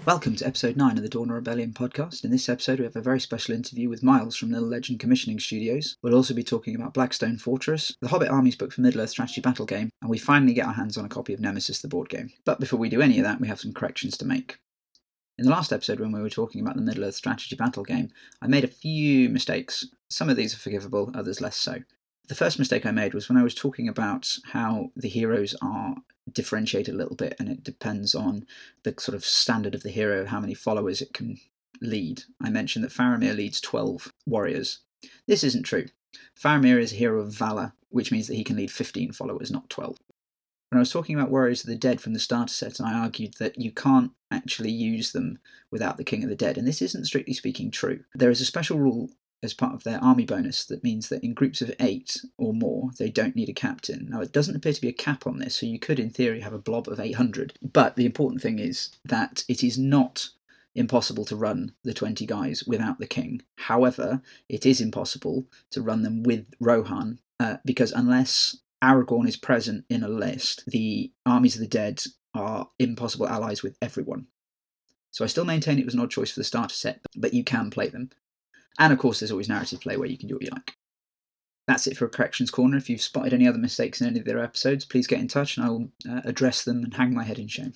Welcome to episode 9 of the Dawn of Rebellion podcast. In this episode we have a very special interview with Myles from Lil Legend Commissioning Studios. We'll also be talking about Blackstone Fortress, the Hobbit Armies book for Middle-earth strategy battle game, and we finally get our hands on a copy of Nemesis the board game. But before we do any of that, we have some corrections to make. In the last episode when we were talking about the Middle-earth strategy battle game, I made a few mistakes. Some of these are forgivable, others less so. The first mistake I made was when I was talking about how the heroes are differentiated a little bit, and it depends on the sort of standard of the hero, how many followers it can lead. I mentioned that Faramir leads 12 warriors. This isn't true. Faramir is a hero of valor, which means that he can lead 15 followers, not 12. When I was talking about Warriors of the Dead from the starter set, I argued that you can't actually use them without the King of the Dead, and this isn't strictly speaking true. There is a special rule as part of their army bonus that means that in groups of 8 or more, they don't need a captain. Now, it doesn't appear to be a cap on this, so you could, in theory, have a blob of 800. But the important thing is that it is not impossible to run the 20 guys without the king. However, it is impossible to run them with Rohan, because unless Aragorn is present in a list, the armies of the dead are impossible allies with everyone. So I still maintain it was an odd choice for the starter set, but you can play them. And of course, there's always narrative play where you can do what you like. That's it for Corrections Corner. If you've spotted any other mistakes in any of their episodes, please get in touch and I will address them and hang my head in shame.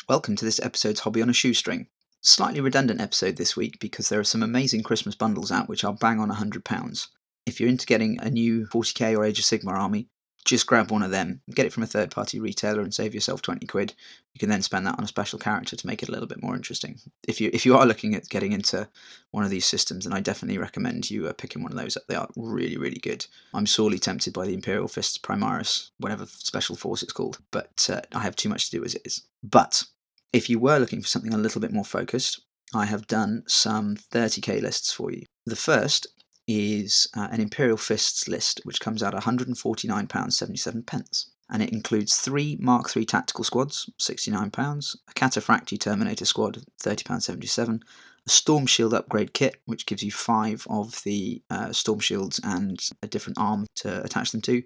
Welcome to this episode's Hobby on a Shoestring. Slightly redundant episode this week because there are some amazing Christmas bundles out which are bang on £100. If you're into getting a new 40k or Age of Sigmar army, just grab one of them, get it from a third-party retailer and save yourself 20 quid. You can then spend that on a special character to make it a little bit more interesting. If you are looking at getting into one of these systems, then I definitely recommend you picking one of those up. They are really, really good. I'm sorely tempted by the Imperial Fists Primaris, whatever special force it's called, but I have too much to do as it is. But if you were looking for something a little bit more focused, I have done some 30k lists for you. The first is an Imperial Fists list, which comes out at £149.77, and it includes 3 Mark III tactical squads, £69, a Cataphractii Terminator squad, £30.77, a Storm Shield upgrade kit, which gives you 5 of the Storm Shields and a different arm to attach them to,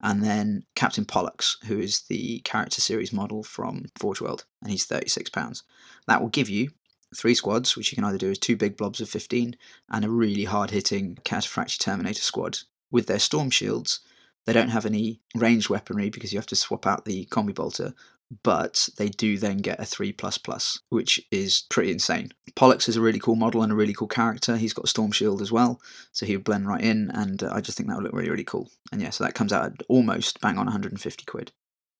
and then Captain Pollux, who is the character series model from Forge World, and he's £36. That will give you 3 squads, which you can either do as 2 big blobs of 15 and a really hard-hitting Cataphractii Terminator squad. With their Storm Shields, they don't have any ranged weaponry because you have to swap out the Combi Bolter, but they do then get a 3++, which is pretty insane. Pollux is a really cool model and a really cool character. He's got a Storm Shield as well, so he would blend right in, and I just think that would look really, really cool. And yeah, so that comes out at almost bang on 150 quid.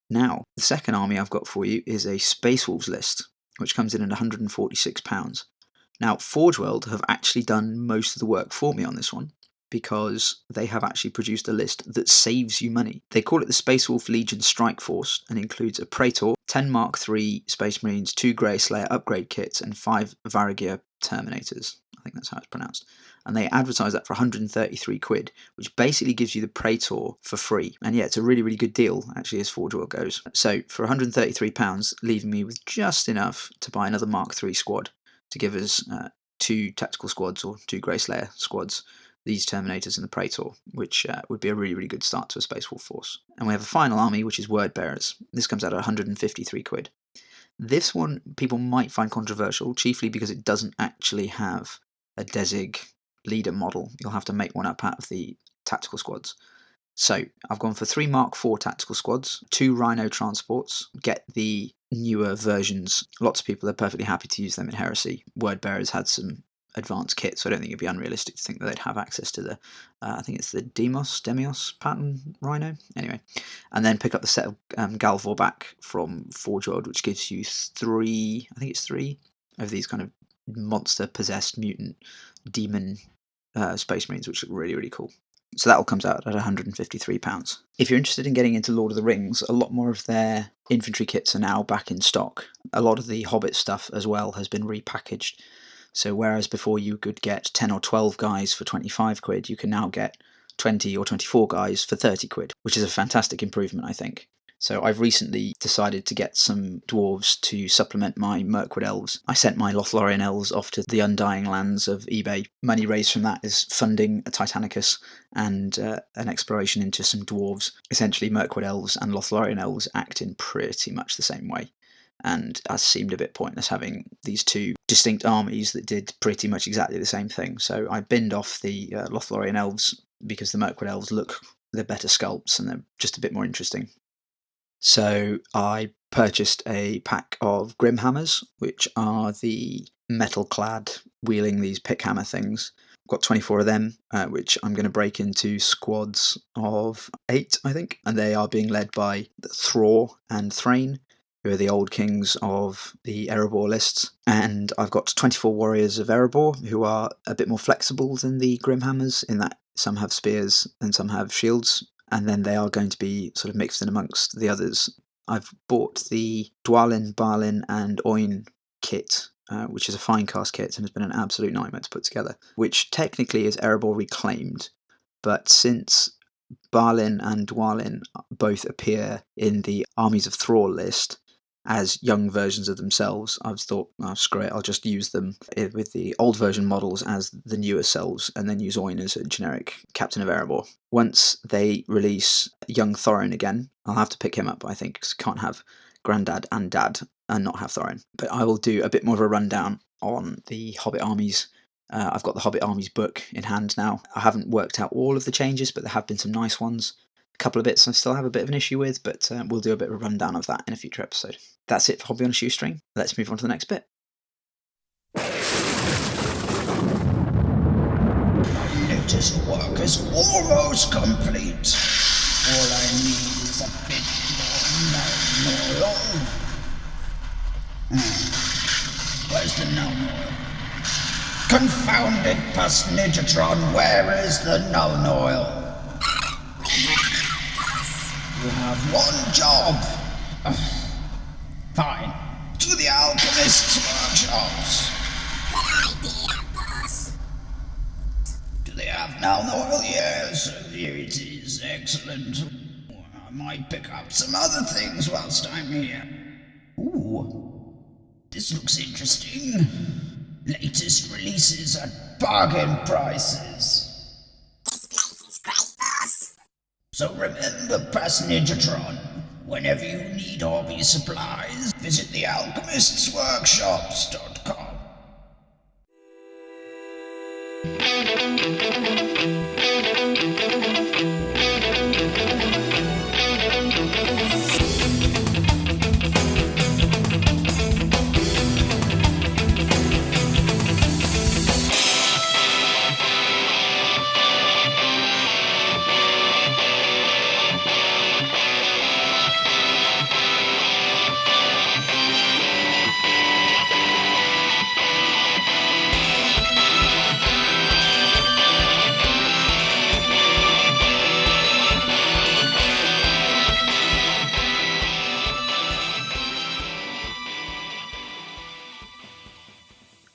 Now, the second army I've got for you is a Space Wolves list, which comes in at £146. Now, Forge World have actually done most of the work for me on this one, because they have actually produced a list that saves you money. They call it the Space Wolf Legion Strike Force and includes a Praetor, 10 Mark III Space Marines, 2 Grey Slayer upgrade kits, and 5 Varagear Terminators. I think that's how it's pronounced. And they advertise that for 133 quid, which basically gives you the Praetor for free. And yeah, it's a really, really good deal, actually, as Forge World goes. So for £133, leaving me with just enough to buy another Mark III squad to give us 2 tactical squads or 2 Grey Slayer squads, these Terminators and the Praetor, which would be a really, really good start to a Space Wolf force. And we have a final army, which is Word Bearers. This comes out at 153 quid. This one people might find controversial, chiefly because it doesn't actually have a Desig leader model. You'll have to make one up out of the tactical squads. So I've gone for 3 Mark IV tactical squads, 2 Rhino transports, get the newer versions. Lots of people are perfectly happy to use them in Heresy. Word Bearers had some advanced kit, so I don't think it'd be unrealistic to think that they'd have access to the I think it's the Demios pattern Rhino, anyway. And then pick up the set of Galvor back from Forge World, which gives you 3 of these kind of monster possessed mutant demon Space Marines, which look really, really cool. So that all comes out at £153. If you're interested in getting into Lord of the Rings, a lot more of their infantry kits are now back in stock. A lot of the Hobbit stuff as well has been repackaged. So whereas before you could get 10 or 12 guys for 25 quid, you can now get 20 or 24 guys for 30 quid, which is a fantastic improvement, I think. So I've recently decided to get some dwarves to supplement my Mirkwood elves. I sent my Lothlorien elves off to the undying lands of eBay. Money raised from that is funding a Titanicus and an exploration into some dwarves. Essentially, Mirkwood elves and Lothlorien elves act in pretty much the same way. And it seemed a bit pointless having these two distinct armies that did pretty much exactly the same thing. So I binned off the Lothlorien elves because the Mirkwood elves they're better sculpts and they're just a bit more interesting. So I purchased a pack of Grimhammers, which are the metal-clad wielding these pickhammer things. I've got 24 of them, which I'm going to break into squads of 8, I think. And they are being led by Thror and Thrain, who are the old kings of the Erebor lists. And I've got 24 warriors of Erebor, who are a bit more flexible than the Grimhammers, in that some have spears and some have shields. And then they are going to be sort of mixed in amongst the others. I've bought the Dwalin, Balin, and Oin kit, which is a fine cast kit and has been an absolute nightmare to put together, which technically is Erebor reclaimed, but since Balin and Dwalin both appear in the Armies of Thrall list as young versions of themselves, I've thought, oh, screw it, I'll just use them with the old version models as the newer selves, and then use Oin as a generic Captain of Erebor. Once they release young Thorin again, I'll have to pick him up, I think, because I can't have Grandad and Dad and not have Thorin. But I will do a bit more of a rundown on the Hobbit armies. I've got the Hobbit armies book in hand now. I haven't worked out all of the changes, but there have been some nice ones. A couple of bits I still have a bit of an issue with, but we'll do a bit of a rundown of that in a future episode. That's it for Hobby on a Shoestring. Let's move on to the next bit. Latest work is almost complete. All I need is a bit more oil. Where's the Nuln oil? Confounded Pasnigatron, where is the Nuln oil? You have one job. Fine. To the alchemist's workshops. Do they have Nuln oil? Yes, here it is. Excellent. I might pick up some other things whilst I'm here. Ooh, this looks interesting. Latest releases at bargain prices. This place is great, boss. So remember, Pasnigatron, whenever you need hobby supplies, visit thealchemistsworkshops.com.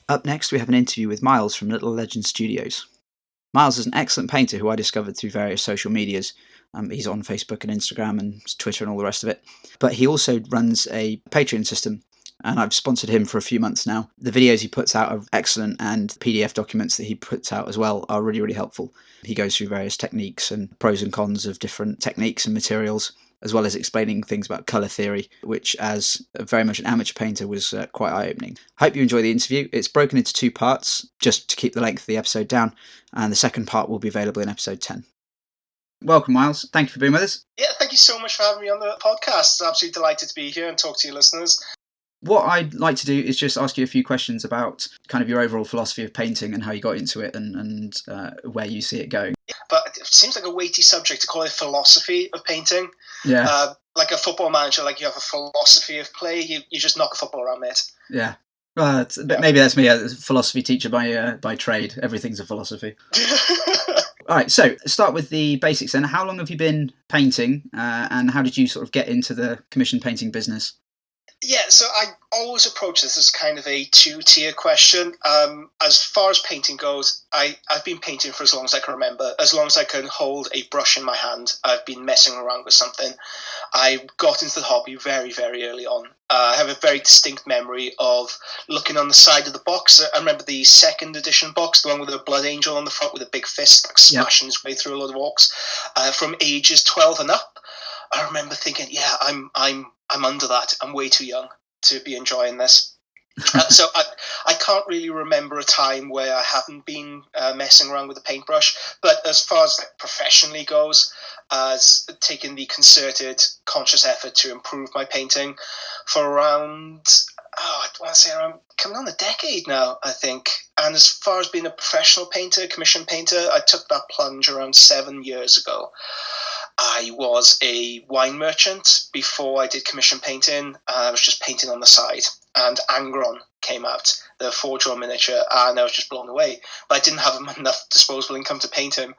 Up next, we have an interview with Myles from Lil Legend Studios. Myles is an excellent painter who I discovered through various social medias. He's on Facebook and Instagram and Twitter and all the rest of it. But he also runs a Patreon system, and I've sponsored him for a few months now. The videos he puts out are excellent, and PDF documents that he puts out as well are really, really helpful. He goes through various techniques and pros and cons of different techniques and materials, as well as explaining things about colour theory, which as very much an amateur painter was quite eye-opening. I hope you enjoy the interview. It's broken into 2 parts, just to keep the length of the episode down, and the second part will be available in episode 10. Welcome, Myles. Thank you for being with us. Yeah, thank you so much for having me on the podcast. I'm absolutely delighted to be here and talk to your listeners. What I'd like to do is just ask you a few questions about kind of your overall philosophy of painting and how you got into it and where you see it going. But it seems like a weighty subject to call it philosophy of painting. Yeah. Like a football manager, like you have a philosophy of play, you just knock a football around, mate. Yeah. Well, maybe that's me, a philosophy teacher by trade. Everything's a philosophy. All right, so start with the basics then. How long have you been painting and how did you sort of get into the commission painting business? Yeah, so I always approach this as kind of a two-tier question. As far as painting goes, I've been painting for as long as I can remember. As long as I can hold a brush in my hand, I've been messing around with something. I got into the hobby very, very early on. I have a very distinct memory of looking on the side of the box. I remember the second edition box, the one with a blood angel on the front with a big fist like, smashing his way through a lot of orcs. From ages 12 and up, I remember thinking, yeah, I'm under that. I'm way too young to be enjoying this. So I can't really remember a time where I haven't been messing around with a paintbrush. But as far as professionally goes, as taking the concerted, conscious effort to improve my painting for around, I want to say around coming on a decade now, I think. And as far as being a professional painter, commission painter, I took that plunge around 7 years ago. I was a wine merchant before I did commission painting. I was just painting on the side, and Angron came out, the 4-draw miniature, and I was just blown away. But I didn't have enough disposable income to paint him.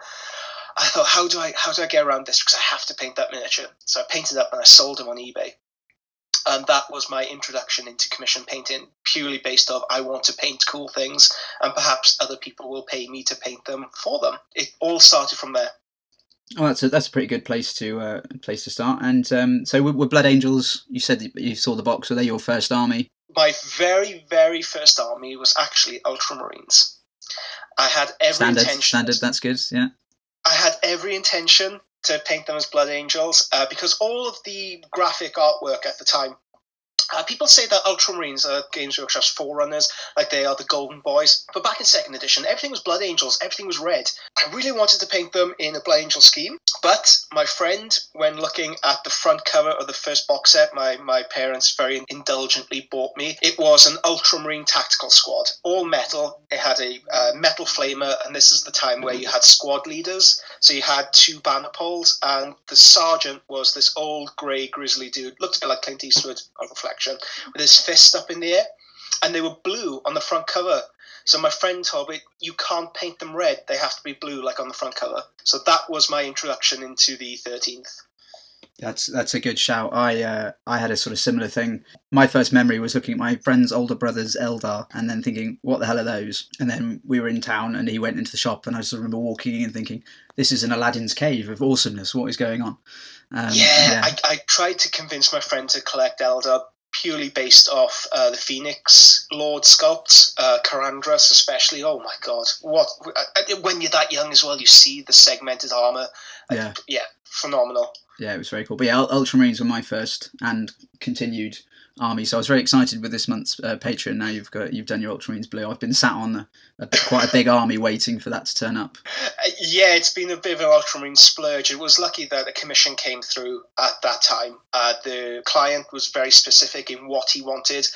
I thought, how do I get around this? Because I have to paint that miniature. So I painted up and I sold him on eBay. And that was my introduction into commission painting, purely based off I want to paint cool things, and perhaps other people will pay me to paint them for them. It all started from there. Oh, that's a pretty good place to start. And so with Blood Angels, you said that you saw the box. Were they your first army? My very, very first army was actually Ultramarines. I had every intention. Standard. That's good. Yeah. I had every intention to paint them as Blood Angels because all of the graphic artwork at the time. People say that Ultramarines are Games Workshop's forerunners, like they are the Golden Boys. But back in 2nd edition, everything was Blood Angels, everything was red. I really wanted to paint them in a Blood Angel scheme, but my friend, when looking at the front cover of the first box set my parents very indulgently bought me, it was an Ultramarine tactical squad, all metal. It had a metal flamer, and this is the time where you had squad leaders. So you had 2 banner poles, and the sergeant was this old grey grizzly dude, looked a bit like Clint Eastwood on Reflection, with his fist up in the air, and they were blue on the front cover. So my friend told me, you can't paint them red, they have to be blue like on the front cover. So that was my introduction into the 13th. That's a good shout. I had a sort of similar thing. My first memory was looking at my friend's older brother's Eldar and then thinking, what the hell are those? And then we were in town and he went into the shop and I just remember walking in and thinking, this is an Aladdin's cave of awesomeness. What is going on? I tried to convince my friend to collect Eldar purely based off the Phoenix Lord sculpts, Karandras especially. Oh my god, when you're that young as well, you see the segmented armor. Phenomenal. Yeah, it was very cool. But yeah, Ultramarines were my first and continued army, so I was very excited with this month's Patreon. Now you've done your Ultramarines blue. I've been sat on quite a big army waiting for that to turn up. Yeah, it's been a bit of an Ultramarine splurge. It was lucky that a commission came through at that time. The client was very specific in what he wanted,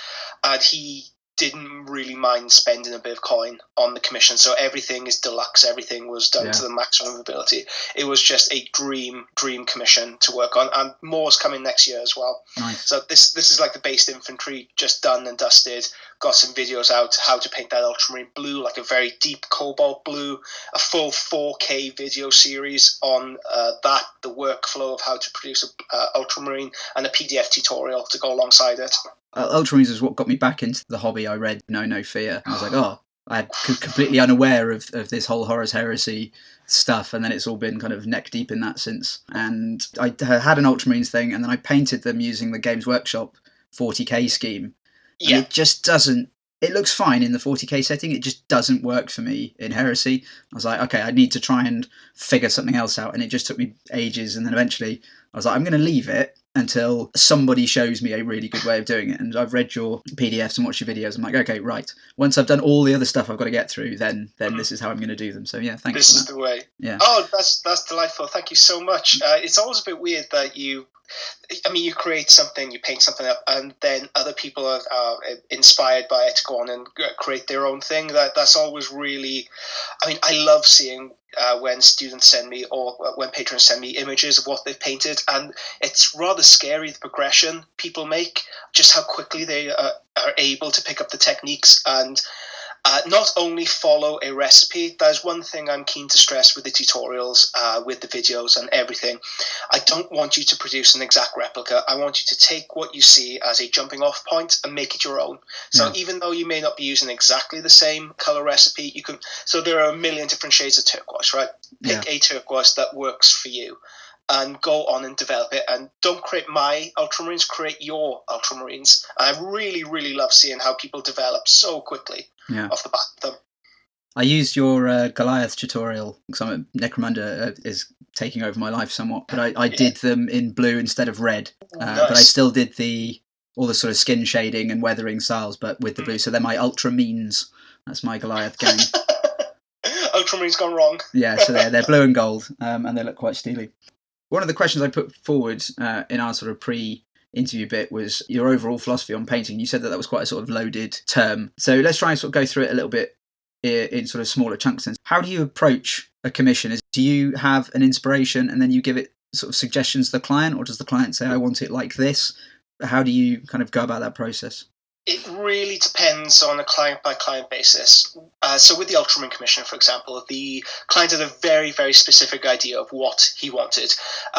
and he didn't really mind spending a bit of coin on the commission. So everything is deluxe. Everything was done to the maximum ability. It was just a dream commission to work on, and more's coming next year as well. Nice. So this is like the based infantry, just done and dusted. Got some videos out how to paint that Ultramarine blue, like a very deep cobalt blue, a full 4K video series on that, the workflow of how to produce a Ultramarine, and a PDF tutorial to go alongside it. Ultramarines is what got me back into the hobby. I read No Fear. I was like, I'm completely unaware of this whole Horus Heresy stuff, and then it's all been kind of neck deep in that since. And I had an Ultramarines thing, and then I painted them using the Games Workshop 40k scheme. And it just doesn't. It looks fine in the 40k setting. It just doesn't work for me in Heresy. I was like, okay, I need to try and figure something else out, and it just took me ages. And then eventually, I was like, I'm going to leave it until somebody shows me a really good way of doing it. And I've read your PDFs and watched your videos. I'm like, okay, right. Once I've done all the other stuff I've got to get through, then this is how I'm going to do them. So yeah, thanks. This is the way. Yeah. Oh, that's delightful. Thank you so much. It's always a bit weird that you create something, you paint something up, and then other people are inspired by it to go on and create their own thing. That's always really, I love seeing when students send me, or when patrons send me, images of what they've painted, and it's rather scary, the progression people make, just how quickly they are able to pick up the techniques. And Not only follow a recipe, there's one thing I'm keen to stress with the tutorials, with the videos and everything. I don't want you to produce an exact replica. I want you to take what you see as a jumping off point and make it your own. So even though you may not be using exactly the same color recipe, you can. So there are a million different shades of turquoise, right? Pick a turquoise that works for you and go on and develop it. And don't create my ultramarines, create your ultramarines. And I really, really love seeing how people develop so quickly off the bat of them. I used your Goliath tutorial because Necromunda is taking over my life somewhat, but I did them in blue instead of red. Nice. But I still did all the sort of skin shading and weathering styles, but with the blue. So they're my Ultrameans. That's my Goliath gang. Ultramarines gone wrong. Yeah, so they're blue and gold, and they look quite steely. One of the questions I put forward in our sort of pre-interview bit was your overall philosophy on painting. You said that was quite a sort of loaded term. So let's try and sort of go through it a little bit in sort of smaller chunks. How do you approach a commission? Do you have an inspiration and then you give it sort of suggestions to the client, or does the client say, I want it like this? How do you kind of go about that process? It really depends on a client-by-client basis. So with the Ultramarine Commission, for example, the client had a very, very specific idea of what he wanted.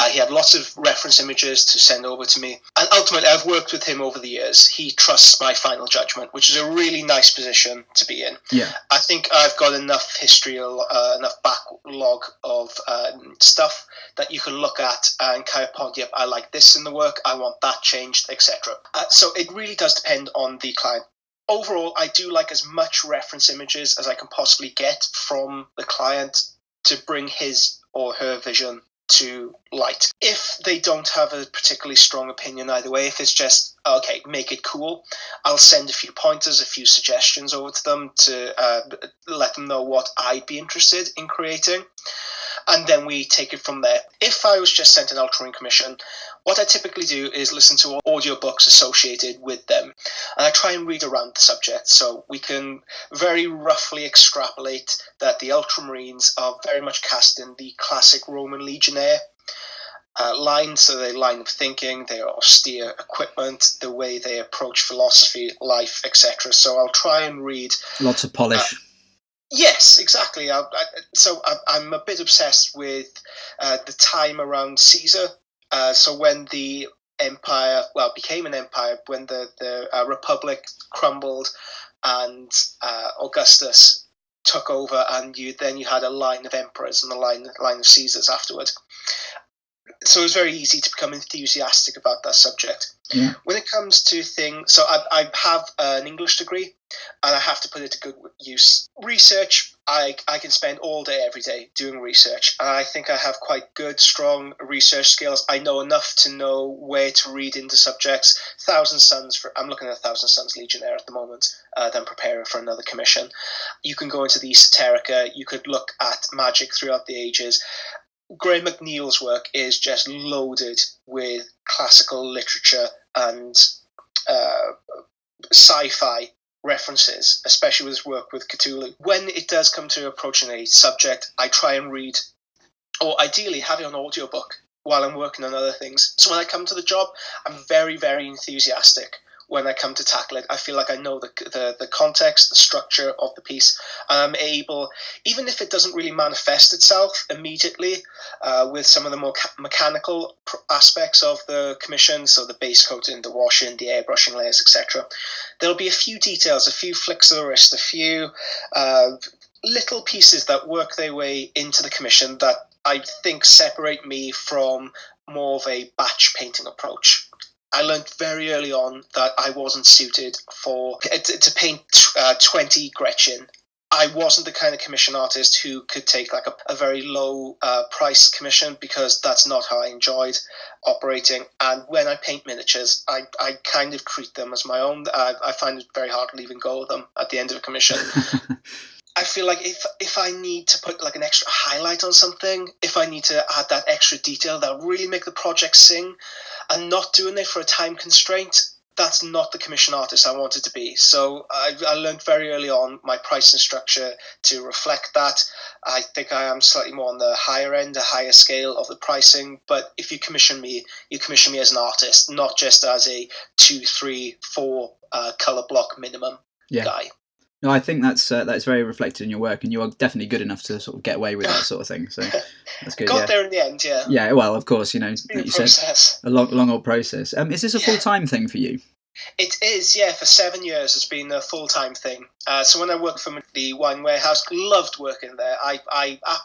He had lots of reference images to send over to me. And ultimately, I've worked with him over the years. He trusts my final judgment, which is a really nice position to be in. Yeah. I think I've got enough history, enough backlog of stuff that you can look at and kind of point, yep, I like this in the work, I want that changed, etc. So it really does depend on the client. Overall, I do like as much reference images as I can possibly get from the client to bring his or her vision to light. If they don't have a particularly strong opinion either way, if it's just, okay, make it cool, I'll send a few pointers, a few suggestions over to them to let them know what I'd be interested in creating. And then we take it from there. If I was just sent an Ultramarine commission, what I typically do is listen to audiobooks associated with them. And I try and read around the subject. So we can very roughly extrapolate that the Ultramarines are very much cast in the classic Roman Legionnaire line. So their line of thinking, their austere equipment, the way they approach philosophy, life, etc. So I'll try and read... Lots of polish. Yes, exactly. I'm a bit obsessed with the time around Caesar. So when the empire, became an empire, when the Republic crumbled and Augustus took over, and you had a line of emperors and a line of Caesars afterwards. So it was very easy to become enthusiastic about that subject. Yeah. When it comes to things, so I have an English degree, and I have to put it to good use. Research, I can spend all day, every day doing research, and I think I have quite good, strong research skills. I know enough to know where to read into subjects. I'm looking at 1,000 Suns Legionnaire at the moment, then preparing for another commission. You can go into the esoterica, you could look at magic throughout the ages. Graham McNeil's work is just loaded with classical literature and sci-fi references, especially with his work with Cthulhu. When it does come to approaching a subject, I try and read, or ideally have it on audiobook while I'm working on other things. So when I come to the job, I'm very, very enthusiastic. When I come to tackle it, I feel like I know the context, the structure of the piece, and I'm able, even if it doesn't really manifest itself immediately with some of the more mechanical aspects of the commission, so the base coating, the washing, the airbrushing layers, etc. There'll be a few details, a few flicks of the wrist, a few little pieces that work their way into the commission that I think separate me from more of a batch painting approach. I learned very early on that I wasn't suited to paint 20 Gretchen. I wasn't the kind of commission artist who could take like a very low price commission, because that's not how I enjoyed operating. And when I paint miniatures, I kind of treat them as my own. I find it very hard leaving go of them at the end of a commission. I feel like if I need to put like an extra highlight on something, if I need to add that extra detail that will really make the project sing, and not doing it for a time constraint, that's not the commission artist I wanted to be. So I learned very early on my pricing structure to reflect that. I think I am slightly more on the higher end, a higher scale of the pricing. But if you commission me as an artist, not just as a 2, 3, 4 color block minimum guy. No, I think that's very reflected in your work, and you are definitely good enough to sort of get away with that sort of thing. So that's good. Got there in the end, yeah. Yeah, well, of course, It's been like a you process. said, a long old process. Is this a full-time thing for you? It is, yeah. For 7 years, it's been a full-time thing. So when I worked for the wine warehouse, loved working there.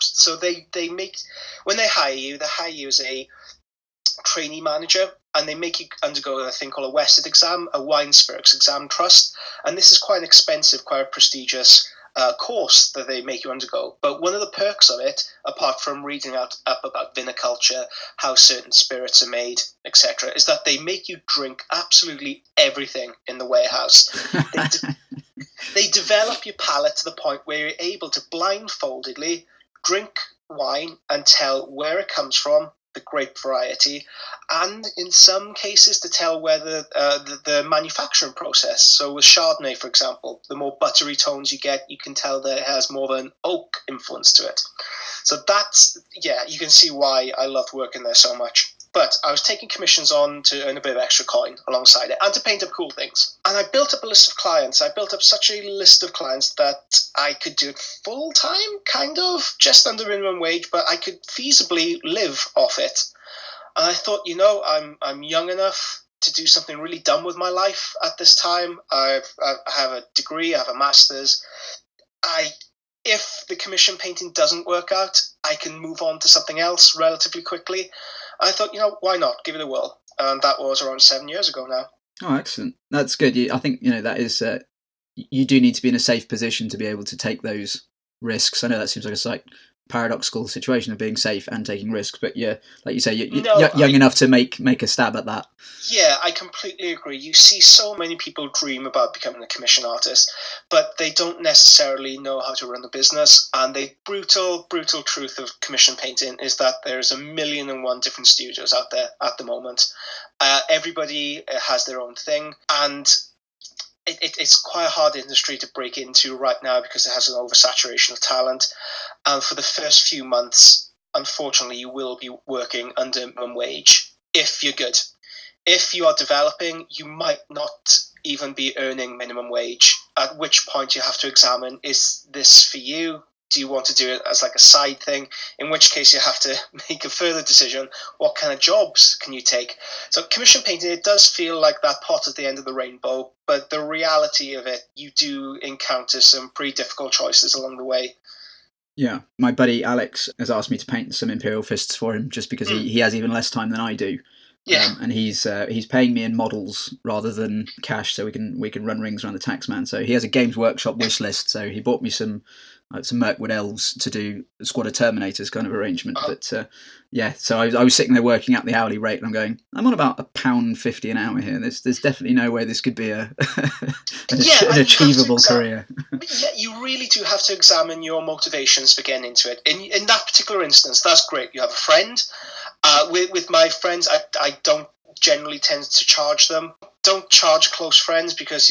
So they make, when they hire you as a trainee manager, and they make you undergo a thing called a WSET exam, a wine spirits exam trust, and this is quite an expensive, quite a prestigious course that they make you undergo. But one of the perks of it, apart from reading up about viniculture, how certain spirits are made, etc., is that they make you drink absolutely everything in the warehouse. They develop your palate to the point where you're able to blindfoldedly drink wine and tell where it comes from, the grape variety, and in some cases to tell whether the manufacturing process. So with Chardonnay, for example, the more buttery tones you get, you can tell that it has more of an oak influence to it. So that's, yeah, you can see why I loved working there so much. But I was taking commissions on to earn a bit of extra coin alongside it and to paint up cool things. And I built up a list of clients. I built up such a list of clients that I could do it full time, kind of, just under minimum wage, but I could feasibly live off it. And I thought, I'm young enough to do something really dumb with my life at this time. I have a degree, I have a master's. If the commission painting doesn't work out, I can move on to something else relatively quickly. I thought, why not? Give it a whirl. And that was around 7 years ago now. Oh, excellent. That's good. I think, that is, you do need to be in a safe position to be able to take those risks. I know that seems like a slight paradoxical situation of being safe and taking risks, but yeah, like you say, you're young enough to make a stab at that. Yeah, I completely agree. You see so many people dream about becoming a commission artist, but they don't necessarily know how to run the business. And the brutal truth of commission painting is that there's 1,000,001 different studios out there at the moment. Everybody has their own thing, and it's quite a hard industry to break into right now because it has an oversaturation of talent. And for the first few months, unfortunately, you will be working under minimum wage if you're good. If you are developing, you might not even be earning minimum wage, at which point you have to examine, is this for you? Do you want to do it as like a side thing? In which case you have to make a further decision. What kind of jobs can you take? So commission painting, it does feel like that pot at the end of the rainbow, but the reality of it, you do encounter some pretty difficult choices along the way. Yeah, my buddy Alex has asked me to paint some Imperial Fists for him just because he has even less time than I do. Yeah. And he's paying me in models rather than cash, so we can run rings around the taxman. So he has a Games Workshop wish list. So he bought me some Mirkwood elves to do a squad of Terminators kind of arrangement. But so I was sitting there working out the hourly rate, and I'm going, I'm on about £1.50 an hour here. There's definitely no way this could be an achievable career. Yeah, you really do have to examine your motivations for getting into it. In that particular instance, that's great. You have a friend. With my friends, I don't generally tend to charge them. Don't charge close friends because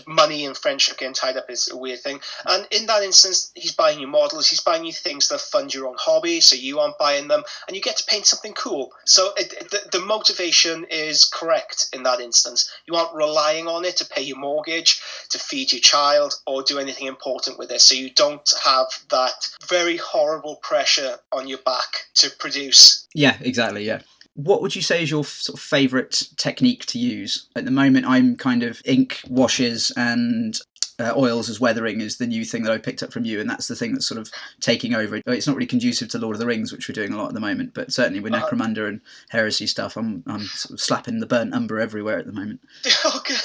money and friendship getting tied up is a weird thing. And in that instance, he's buying you models, he's buying you things that fund your own hobby, so you aren't buying them, and you get to paint something cool. So the motivation is correct in that instance. You aren't relying on it to pay your mortgage, to feed your child, or do anything important with it. So you don't have that very horrible pressure on your back to produce. Yeah, exactly, yeah. What would you say is your sort of favourite technique to use? At the moment, I'm kind of ink washes and oils as weathering is the new thing that I picked up from you, and that's the thing that's sort of taking over. It's not really conducive to Lord of the Rings, which we're doing a lot at the moment, but certainly with Necromunda and Heresy stuff, I'm sort of slapping the burnt umber everywhere at the moment. Oh, good.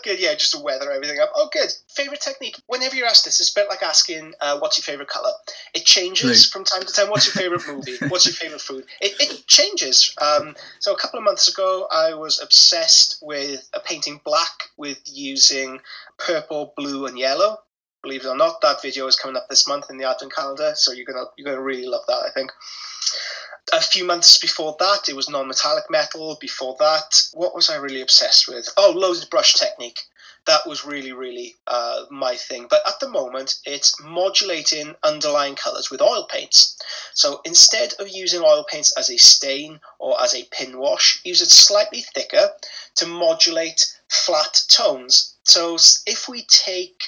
Good, yeah, just to weather everything up. Oh, good. Favourite technique? Whenever you're asked this, it's a bit like asking, what's your favourite colour? It changes from time to time. What's your favourite movie? What's your favourite food? It changes. So a couple of months ago, I was obsessed with painting black with using purple, blue, and yellow. Believe it or not, that video is coming up this month in the advent calendar, so you're gonna really love that, I think. A few months before that, it was non-metallic metal. Before that, what was I really obsessed with? Oh, loaded brush technique. That was really, really my thing. But at the moment, it's modulating underlying colours with oil paints. So instead of using oil paints as a stain or as a pin wash, use it slightly thicker to modulate flat tones. So if we take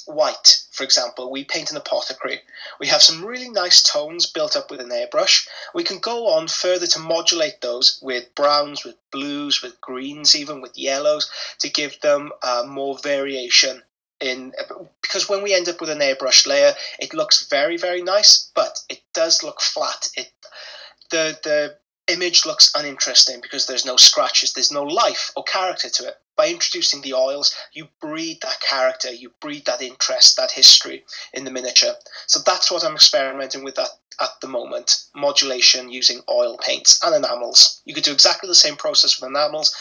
white, for example, we paint an apothecary. We have some really nice tones built up with an airbrush. We can go on further to modulate those with browns, with blues, with greens, even with yellows, to give them more variation. Because when we end up with an airbrush layer, it looks very, very nice, but it does look flat. The image looks uninteresting because there's no scratches, there's no life or character to it. By introducing the oils, you breed that character, you breed that interest, that history in the miniature. So that's what I'm experimenting with at the moment. Modulation using oil paints and enamels. You could do exactly the same process with enamels.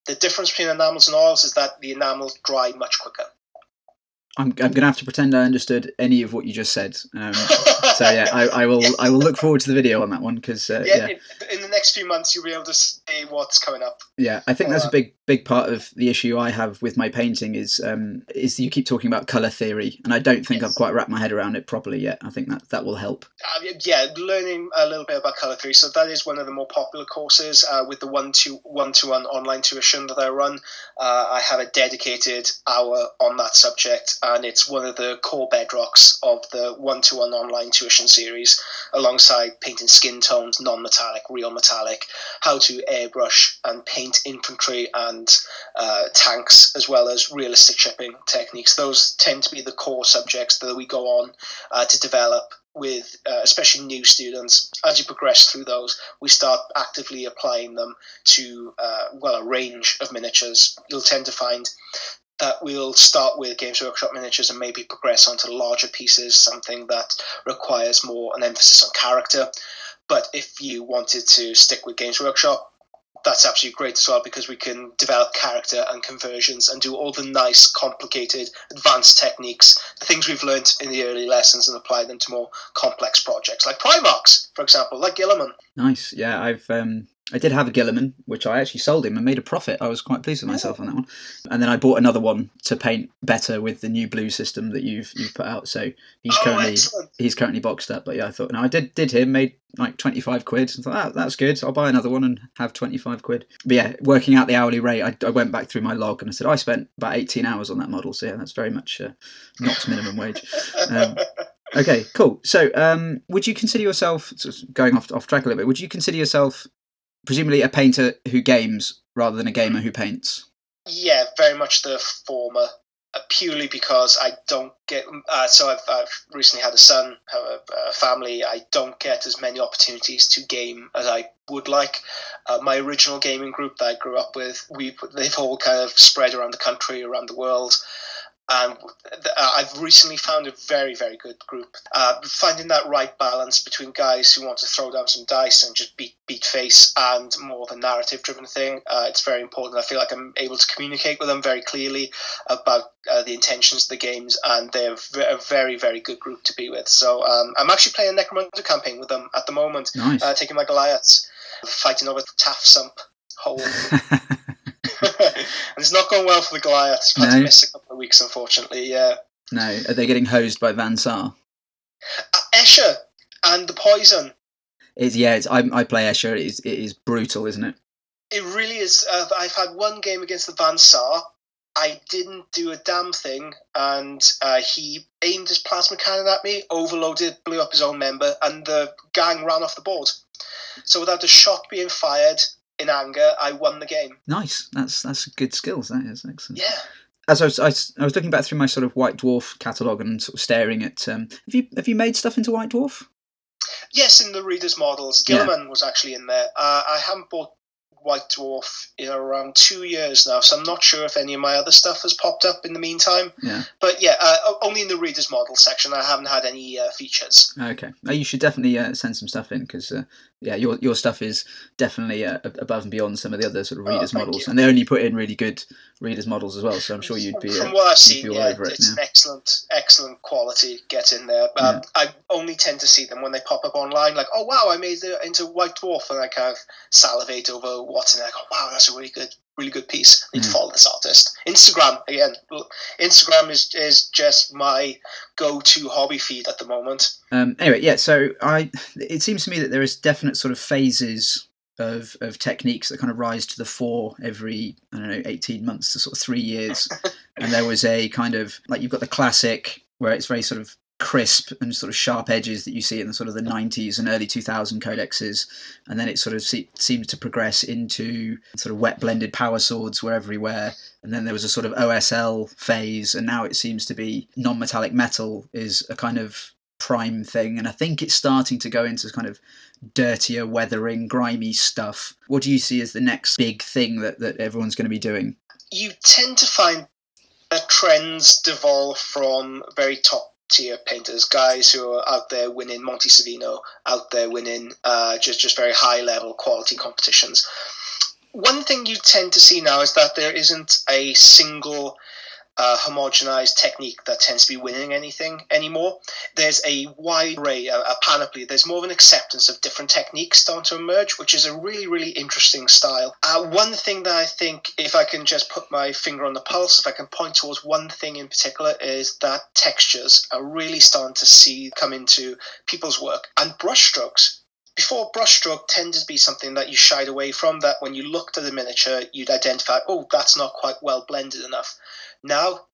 The difference between enamels and oils is that the enamels dry much quicker. I'm going to have to pretend I understood any of what you just said. So yeah, I will look forward to the video on that one because in the next few months you'll be able to see what's coming up. Yeah, I think that's a big part of the issue I have with my painting is you keep talking about colour theory, and I don't think I've quite wrapped my head around it properly yet. I think that will help. Learning a little bit about colour theory. So that is one of the more popular courses with the one-to-one online tuition that I run. I have a dedicated hour on that subject, and it's one of the core bedrocks of the one-to-one online tuition series, alongside painting skin tones, non-metallic, real metallic, how to airbrush and paint infantry and tanks, as well as realistic shipping techniques. Those tend to be the core subjects that we go on to develop with especially new students. As you progress through those, we start actively applying them to a range of miniatures. You'll tend to find that we'll start with Games Workshop miniatures and maybe progress onto larger pieces, something that requires more an emphasis on character. But if you wanted to stick with Games Workshop, that's absolutely great as well, because we can develop character and conversions and do all the nice, complicated, advanced techniques, the things we've learned in the early lessons, and apply them to more complex projects, like Primarchs, for example, like Guilliman. Nice. Yeah, I did have a Guilliman, which I actually sold him and made a profit. I was quite pleased with myself on that one. And then I bought another one to paint better with the new blue system that you've put out. So he's currently boxed up. But yeah, I thought, no, I did him, made like 25 quid. I thought, that's good. I'll buy another one and have 25 quid. But yeah, working out the hourly rate, I went back through my log and I said, I spent about 18 hours on that model. So yeah, that's very much not minimum wage. Okay, cool. So would you consider yourself, going off track a little bit, would you consider yourself presumably a painter who games rather than a gamer who paints? Yeah, very much the former. Purely because I don't get. So I've recently had a son, have a family. I don't get as many opportunities to game as I would like. My original gaming group that I grew up with, they've all kind of spread around the country, around the world. And I've recently found a very, very good group. Finding that right balance between guys who want to throw down some dice and just beat face and more of a narrative-driven thing, it's very important. I feel like I'm able to communicate with them very clearly about the intentions of the games, and they're a very, very good group to be with. So I'm actually playing a Necromunda campaign with them at the moment, nice. Taking my Goliaths, fighting over the Taff Sump hole. And it's not going well for the Goliaths. I've had to miss a couple of weeks, unfortunately. Yeah. No, are they getting hosed by Van Saar? Escher and the Poison. I play Escher. It is brutal, isn't it? It really is. I've had one game against the Van Saar. I didn't do a damn thing, and he aimed his plasma cannon at me, overloaded, blew up his own member, and the gang ran off the board. So without a shot being fired, in anger, I won the game. Nice. That's good skills. That is excellent. Yeah. As I was looking back through my sort of White Dwarf catalogue and sort of staring at. Have you made stuff into White Dwarf? Yes, in the readers' models. Guilliman was actually in there. I haven't bought White Dwarf in around 2 years now, so I'm not sure if any of my other stuff has popped up in the meantime. Yeah. But yeah, only in the readers' model section. I haven't had any features. Okay. You should definitely send some stuff in, because your stuff is definitely above and beyond some of the other sort of readers' models, and they only put in really good readers' models as well. So I'm sure you'd be. From what I've seen, it's an excellent quality. Get in there. I only tend to see them when they pop up online, like, oh wow, I made it into White Dwarf, and I kind of salivate over what's in there. I go, wow, that's a really good piece. I need to follow this artist. Instagram again. Instagram is just my go-to hobby feed at the moment. Anyway, yeah. So it seems to me that there is definite sort of phases of techniques that kind of rise to the fore every, I don't know, 18 months to sort of 3 years. And there was a kind of, like, you've got the classic where it's very sort of crisp and sort of sharp edges that you see in the sort of the 90s and early 2000 codexes, and then it sort of seemed to progress into sort of wet blended power swords were everywhere, and then there was a sort of OSL phase, and now it seems to be non-metallic metal is a kind of prime thing, and I think it's starting to go into kind of dirtier weathering, grimy stuff. What do you see as the next big thing that everyone's going to be doing? You tend to find that trends devolve from very top tier painters, guys who are out there winning Monte Savino, out there winning just very high level quality competitions. One thing you tend to see now is that there isn't a single homogenized technique that tends to be winning anything anymore. There's a wide array, a panoply. There's more of an acceptance of different techniques starting to emerge, which is a really, really interesting style. One thing that I think, if I can just put my finger on the pulse, if I can point towards one thing in particular, is that textures are really starting to see come into people's work, and brushstrokes. Before, brushstroke tended to be something that you shied away from, that when you looked at a miniature, you'd identify, oh, that's not quite well blended enough. Now,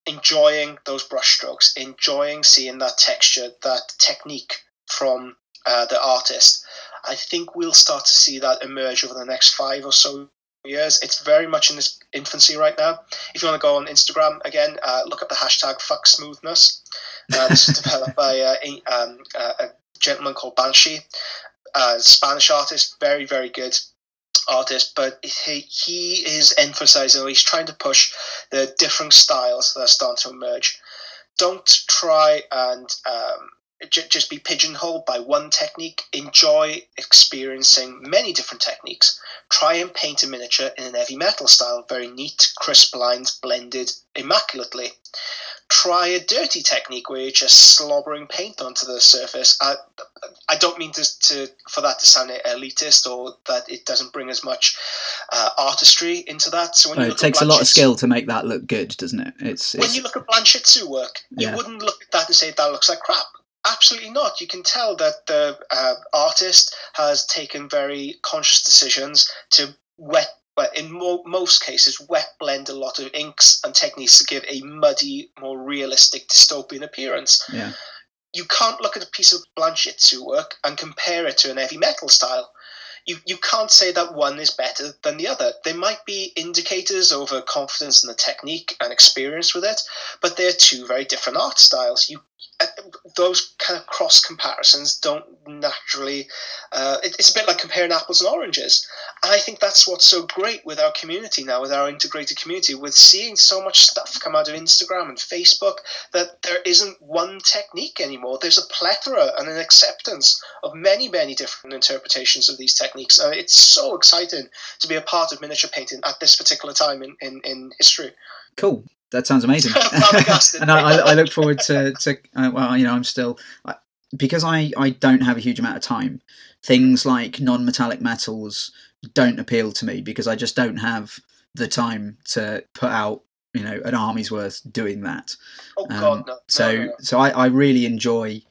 enjoying those brushstrokes, enjoying seeing that texture, that technique from the artist, I think we'll start to see that emerge over the next 5 or so years. It's very much in its infancy right now. If you want to go on Instagram, again, look up the hashtag #FuckSmoothness. This was developed by a gentleman called Banshee, a Spanish artist, very, very good artist, but he is emphasizing, or he's trying to push the different styles that are starting to emerge. Don't try and just be pigeonholed by one technique. Enjoy experiencing many different techniques. Try and paint a miniature in an heavy metal style, very neat, crisp lines blended immaculately. Try a dirty technique where you're just slobbering paint onto the surface. I don't mean for that to sound elitist, or that it doesn't bring as much artistry into that. So when you it takes a lot of skill to make that look good, doesn't it? When you look at Blanchitsu work, you wouldn't look at that and say that looks like crap. Absolutely not. You can tell that the artist has taken very conscious decisions to in most cases, wet blend a lot of inks and techniques to give a muddy, more realistic dystopian appearance. Yeah. You can't look at a piece of Blanchitsu work and compare it to an heavy metal style. You can't say that one is better than the other. There might be indicators of a confidence in the technique and experience with it, but they're two very different art styles. Those kind of cross comparisons don't naturally. It's a bit like comparing apples and oranges. And I think that's what's so great with our community now, with our integrated community, with seeing so much stuff come out of Instagram and Facebook, that there isn't one technique anymore. There's a plethora and an acceptance of many, many different interpretations of these techniques. It's so exciting to be a part of miniature painting at this particular time in history. Cool. That sounds amazing. And I look forward to well, you know, I'm still, because I don't have a huge amount of time, things like non-metallic metals don't appeal to me, because I just don't have the time to put out, you know, an army's worth doing that. Oh God, no. So I really enjoy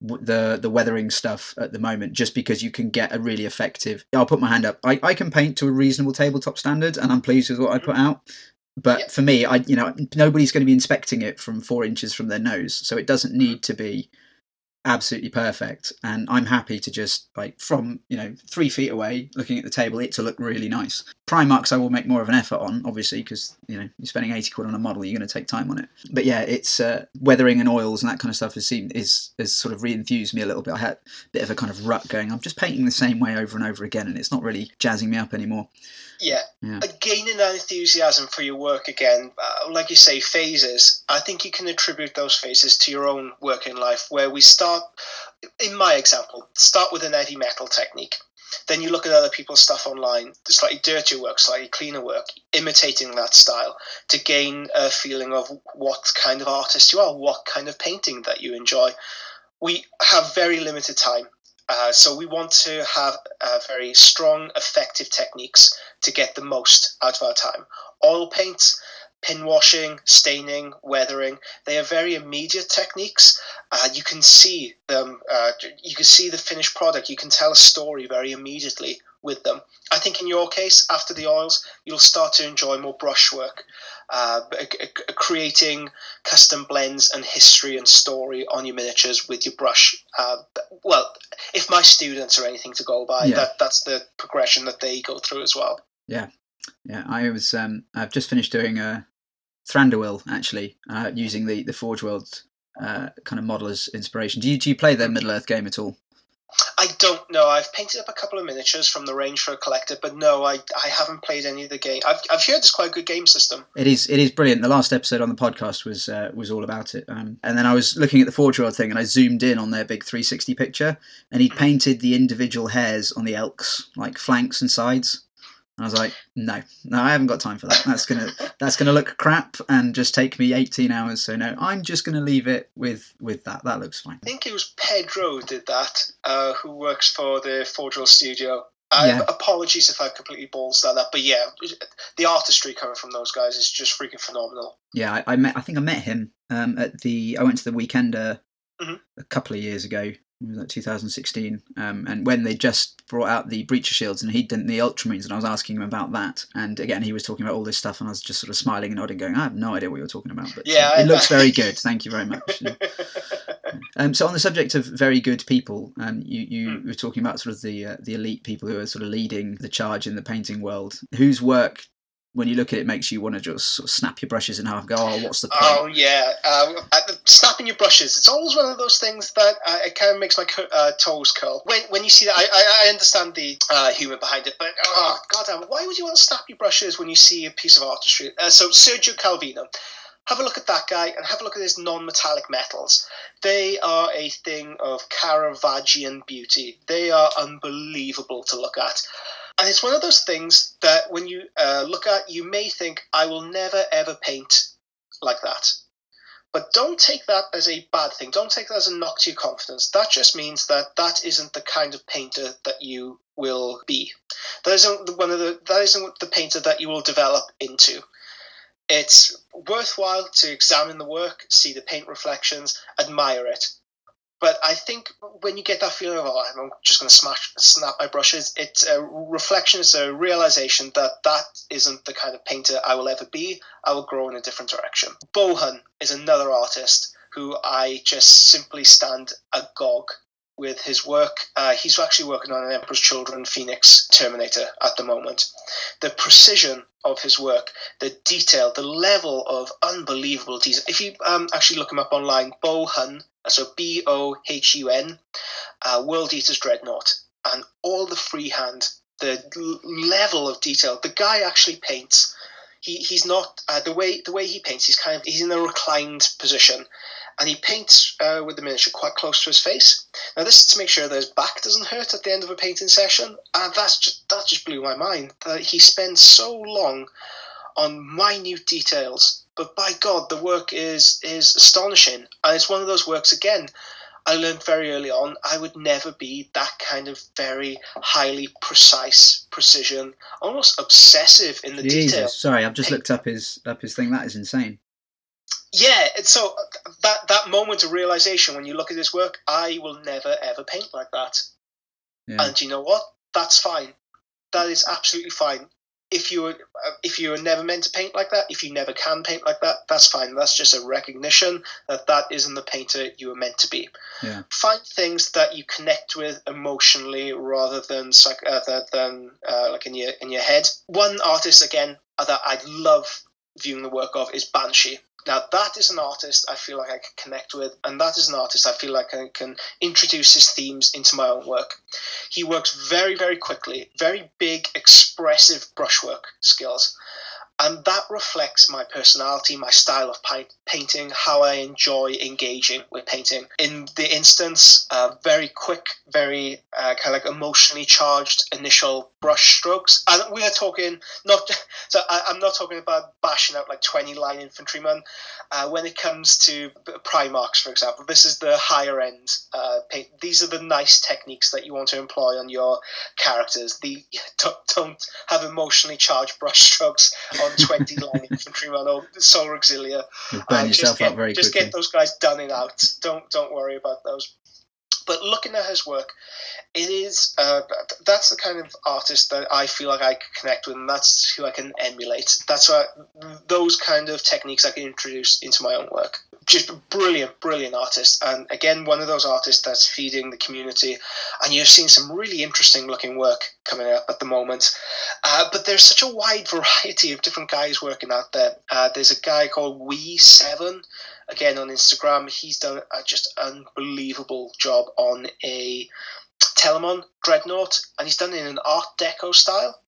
the weathering stuff at the moment, just because you can get a really effective. I'll put my hand up. I can paint to a reasonable tabletop standard, and I'm pleased with what I put out. But for me, nobody's going to be inspecting it from 4 inches from their nose, so it doesn't need to be absolutely perfect. And I'm happy to just, like, from 3 feet away, looking at the table, it to look really nice. Primarchs I will make more of an effort on, obviously, because you're spending 80 quid on a model, you're going to take time on it. But yeah, it's weathering and oils and that kind of stuff has sort of re-enthused me a little bit. I had a bit of a kind of rut going, I'm just painting the same way over and over again, and it's not really jazzing me up anymore. Yeah. Gaining that enthusiasm for your work again, like you say, phases. I think you can attribute those phases to your own work in life, where we start, in my example, start with an heavy metal technique. Then you look at other people's stuff online, slightly dirtier work, slightly cleaner work, imitating that style to gain a feeling of what kind of artist you are, what kind of painting that you enjoy. We have very limited time. So we want to have very strong, effective techniques to get the most out of our time. Oil paints, pin washing, staining, weathering. They are very immediate techniques. You can see them. You can see the finished product. You can tell a story very immediately with them. I think in your case, after the oils, you'll start to enjoy more brushwork, creating custom blends and history and story on your miniatures with your brush. Well, if my students are anything to go by, that's the progression that they go through as well. Yeah. I've just finished doing a Thranduil actually, using the Forge World kind of model as inspiration. Do you play the Middle Earth game at all? I don't know. I've painted up a couple of miniatures from the range for a collector, but no, I haven't played any of the game. I've heard it's quite a good game system. It is brilliant. The last episode on the podcast was all about it. And then I was looking at the Forge World thing, and I zoomed in on their big 360 picture, and he'd painted the individual hairs on the elks, like flanks and sides. And I was like, no, I haven't got time for that. That's gonna look crap and just take me 18 hours. So no, I'm just gonna leave it with that. That looks fine. I think it was Pedro did that, who works for the Forge World Studio. Apologies if I've completely balls that up, but yeah, the artistry coming from those guys is just freaking phenomenal. Yeah, I think I met him I went to the Weekender a couple of years ago. It was like 2016, and when they just brought out the Breacher Shields, and he'd done the Ultramarines, and I was asking him about that, and again he was talking about all this stuff, and I was just sort of smiling and nodding, going, I have no idea what you're talking about, but it looks very good. Thank you very much. So on the subject of very good people, you were talking about sort of the elite people who are sort of leading the charge in the painting world. Whose work, when you look at it, makes you want to just sort of snap your brushes in half and go, oh, what's the point? Oh, yeah. Snapping your brushes, it's always one of those things that it kind of makes my toes curl. When you see that, I understand the humour behind it, but, oh, goddamn, why would you want to snap your brushes when you see a piece of artistry? So Sergio Calvino, have a look at that guy and have a look at his non-metallic metals. They are a thing of Caravaggioan beauty. They are unbelievable to look at. And it's one of those things that when you look at, you may think, I will never, ever paint like that. But don't take that as a bad thing. Don't take that as a knock to your confidence. That just means that isn't the kind of painter that you will be. That isn't the painter that you will develop into. It's worthwhile to examine the work, see the paint reflections, admire it. But I think when you get that feeling of, I'm just going to snap my brushes, it's a reflection, it's a realization that isn't the kind of painter I will ever be. I will grow in a different direction. Bohan is another artist who I just simply stand agog with his work. He's actually working on an Emperor's Children Phoenix Terminator at the moment. The precision of his work, the detail, the level of unbelievable detail. If you actually look him up online, Bohun, so Bohun, World Eater's Dreadnought, and all the freehand, the level of detail. The guy actually paints. He's not the way he paints. He's in a reclined position, and he paints with the miniature quite close to his face. Now this is to make sure that his back doesn't hurt at the end of a painting session, and that just blew my mind. That he spends so long on minute details. But by God, the work is astonishing. And it's one of those works, again, I learned very early on, I would never be that kind of very highly precise precision, almost obsessive in the detail. Sorry, I've just looked up his thing. That is insane. Yeah, so that moment of realization when you look at his work, I will never, ever paint like that. Yeah. And you know what? That's fine. That is absolutely fine. If you were never meant to paint like that, if you never can paint like that, that's fine. That's just a recognition that isn't the painter you were meant to be. Yeah. Find things that you connect with emotionally rather than like in your head. One artist again that I love viewing the work of is Banshee. Now that is an artist I feel like I can connect with, and that is an artist I feel like I can introduce his themes into my own work. He works very, very quickly, very big, expressive brushwork skills, and that reflects my personality, my style of painting, how I enjoy engaging with painting. In the instance, very quick, very kind of like emotionally charged initial brush strokes. And we are talking I'm not talking about bashing out like 20-line infantrymen. When it comes to Primarchs, for example, this is the higher end paint. These are the nice techniques that you want to employ on your characters. Don't have emotionally charged brush strokes on 20 line infantryman or Solar Auxilia. You'll burn yourself up very just quickly. get those guys done and out. Don't worry about those. But looking at his work, it is that's the kind of artist that I feel like I can connect with, and that's who I can emulate. That's why those kind of techniques I can introduce into my own work. Just brilliant artist, and again, one of those artists that's feeding the community. And you're seeing some really interesting looking work coming up at the moment. But there's such a wide variety of different guys working out there. There's a guy called Wee7. Again, on Instagram, he's done a just unbelievable job on a Telemon Dreadnought, and he's done it in an Art Deco style.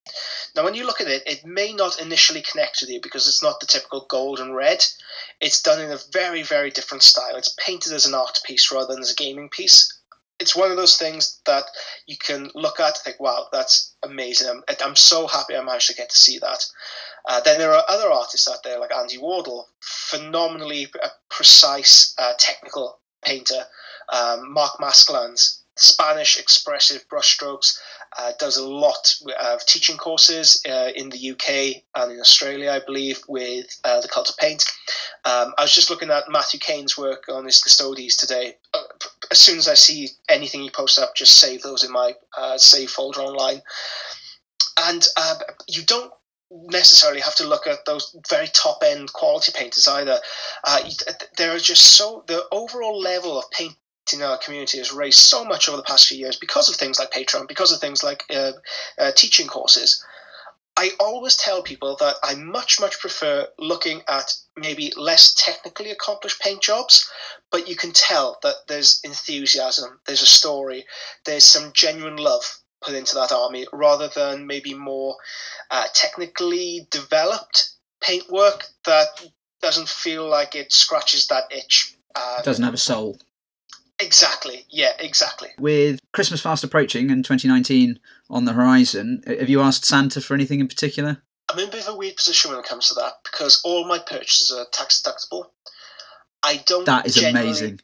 Now, when you look at it, it may not initially connect with you because it's not the typical gold and red. It's done in a very, very different style. It's painted as an art piece rather than as a gaming piece. It's one of those things that you can look at and think, wow, that's amazing. I'm so happy I managed to get to see that. Then there are other artists out there like Andy Wardle, phenomenally precise technical painter. Mark Masclans, Spanish expressive brushstrokes, does a lot of teaching courses in the UK and in Australia, I believe, with the Cult of Paint. I was just looking at Matthew Kane's work on his Custodies today. As soon as I see anything he posts up, just save those in my save folder online. And you don't necessarily have to look at those very top end quality painters either. There are just the overall level of paint in our community has raised so much over the past few years because of things like Patreon, because of things like teaching courses. I always tell people that I much prefer looking at maybe less technically accomplished paint jobs, but you can tell that there's enthusiasm, there's a story, there's some genuine love put into that army, rather than maybe more technically developed paintwork that doesn't feel like it scratches that itch. Doesn't have a soul. Exactly. Yeah, exactly. With Christmas fast approaching and 2019 on the horizon, have you asked Santa for anything in particular? I'm in a bit of a weird position when it comes to that because all my purchases are tax deductible. I don't. That is amazing.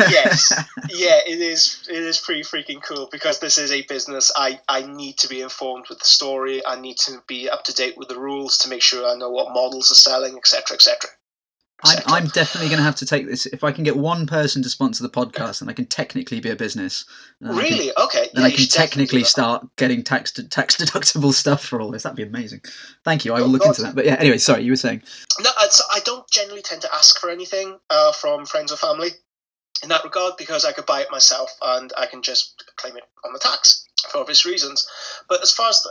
Yes, yeah, it is. It is pretty freaking cool because this is a business. I need to be informed with the story. I need to be up to date with the rules to make sure I know what models are selling, etc., etc. I'm definitely going to have to take this. If I can get one person to sponsor the podcast, then I can technically be a business. Really? Okay. Then I can technically start getting tax deductible stuff for all this. That'd be amazing. Thank you. I will look into that. But yeah, anyway, sorry, you were saying. No, I don't generally tend to ask for anything from friends or family in that regard because I could buy it myself and I can just claim it on the tax for obvious reasons. But as far as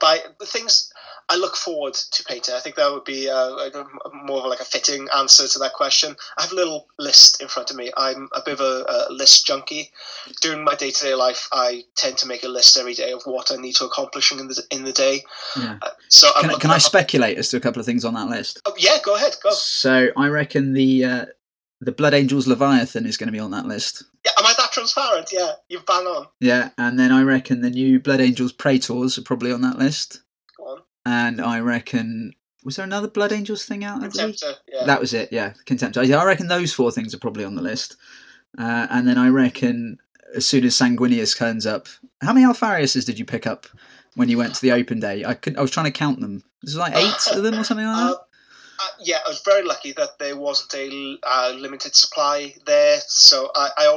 buy the things I look forward to painting, I think that would be more of like a fitting answer to that question. I have a little list in front of me. I'm a bit of a list junkie. During my day-to-day life, I tend to make a list every day of what I need to accomplish in the day. Yeah. So can I speculate as to a couple of things on that list? Oh, yeah, go ahead. Go. So I reckon the Blood Angels Leviathan is going to be on that list. Yeah, am I that transparent? Yeah, you've bang on. Yeah, and then I reckon the new Blood Angels Praetors are probably on that list. Go on. And I reckon, was there another Blood Angels thing out? Contemptor, yeah. That was it, yeah, Contemptor. I reckon those four things are probably on the list. And then I reckon as soon as Sanguinius turns up, how many Alfariuses did you pick up when you went to the open day? I was trying to count them. This was like 8 of them or something like that? Yeah, I was very lucky that there wasn't a limited supply there. So I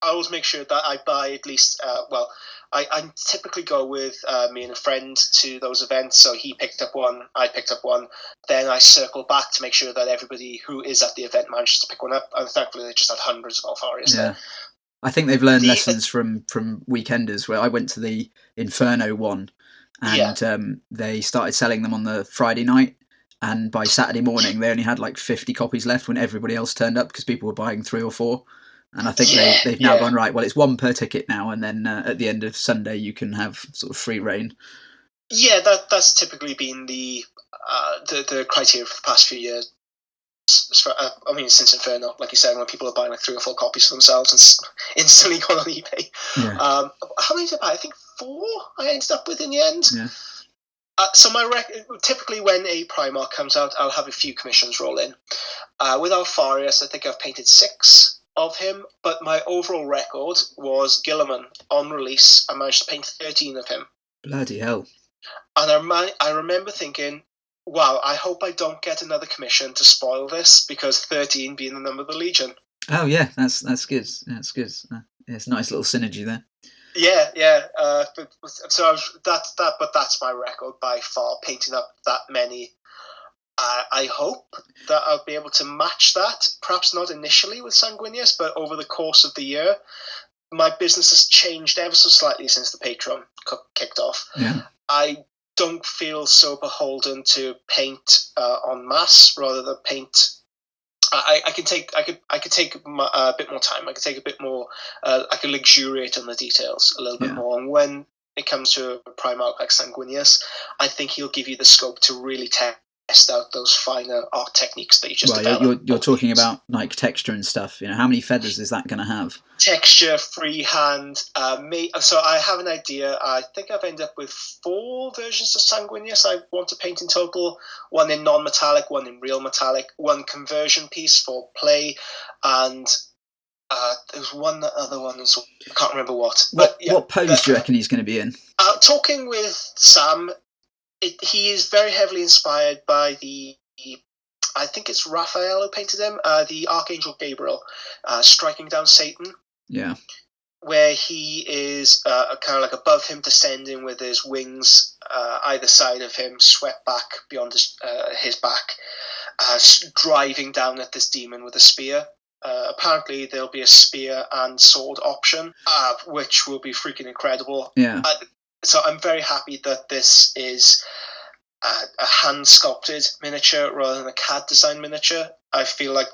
always make sure that I buy at least. I typically go with me and a friend to those events. So he picked up one, I picked up one. Then I circle back to make sure that everybody who is at the event manages to pick one up. And thankfully, they just had hundreds of Alfarius there. I think they've learned lessons from Weekenders, where I went to the Inferno one, and they started selling them on the Friday night. And by Saturday morning, they only had like 50 copies left when everybody else turned up because people were buying 3 or 4. And I think they've now gone, right, well, it's 1 per ticket now. And then at the end of Sunday, you can have sort of free reign. Yeah, that's typically been the criteria for the past few years. Since Inferno, like you said, when people are buying like 3 or 4 copies for themselves and instantly gone on eBay. Yeah. How many did I buy? I think 4 I ended up with in the end. Yeah. So typically when a Primarch comes out, I'll have a few commissions roll in. With Alfarius, I think I've painted 6 of him, but my overall record was Guilliman. On release, I managed to paint 13 of him. Bloody hell. And I remember thinking, Wow, I hope I don't get another commission to spoil this, because 13 being the number of the Legion. Oh yeah, that's good. That's good. It's a nice little synergy there. Yeah. But that's my record by far, painting up that many. I hope that I'll be able to match that, perhaps not initially with Sanguinius, but over the course of the year. My business has changed ever so slightly since the Patreon kicked off. Yeah. I don't feel so beholden to paint en masse, rather than paint. I could take a bit more time. I could take a bit more. I could luxuriate on the details a little bit more. And when it comes to a Primarch like Sanguinius, I think he'll give you the scope to really test out those finer art techniques that you just developed. You're talking about like texture and stuff. How many feathers is that going to have? Texture, freehand. So I have an idea. I think I've ended up with 4 versions of Sanguinius I want to paint in total. One in non-metallic, one in real metallic, one conversion piece for play, and there's one other one as well. I can't remember what. What pose do you reckon he's going to be in? Talking with Sam, he is very heavily inspired by I think it's Raphael who painted him, the Archangel Gabriel striking down Satan. Yeah. Where he is kind of like above him, descending with his wings either side of him, swept back beyond his back, driving down at this demon with a spear. Apparently there'll be a spear and sword option, which will be freaking incredible. Yeah. So I'm very happy that this is a hand-sculpted miniature rather than a CAD design miniature. I feel like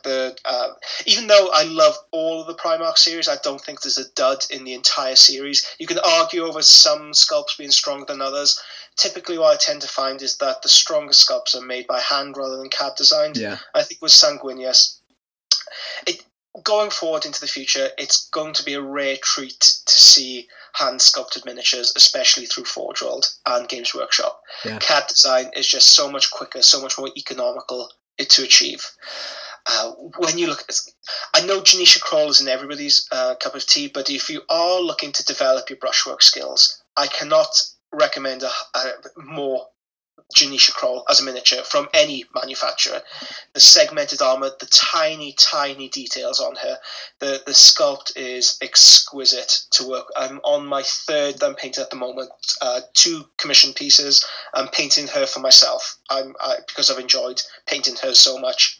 even though I love all of the Primarch series, I don't think there's a dud in the entire series. You can argue over some sculpts being stronger than others. Typically what I tend to find is that the strongest sculpts are made by hand rather than CAD designed. Yeah. I think with Sanguinius, going forward into the future, it's going to be a rare treat to see hand-sculpted miniatures, especially through Forge World and Games Workshop. Yeah. CAD design is just so much quicker, so much more economical to achieve. When you look at this, I know Janisha Kroll isn't everybody's cup of tea, but if you are looking to develop your brushwork skills, I cannot recommend more Janisha Kroll as a miniature from any manufacturer. The segmented armor, the tiny, tiny details on her, the sculpt is exquisite to work. I'm on my 3rd that I'm painting at the moment, 2 commissioned pieces. I'm painting her for myself because I've enjoyed painting her so much.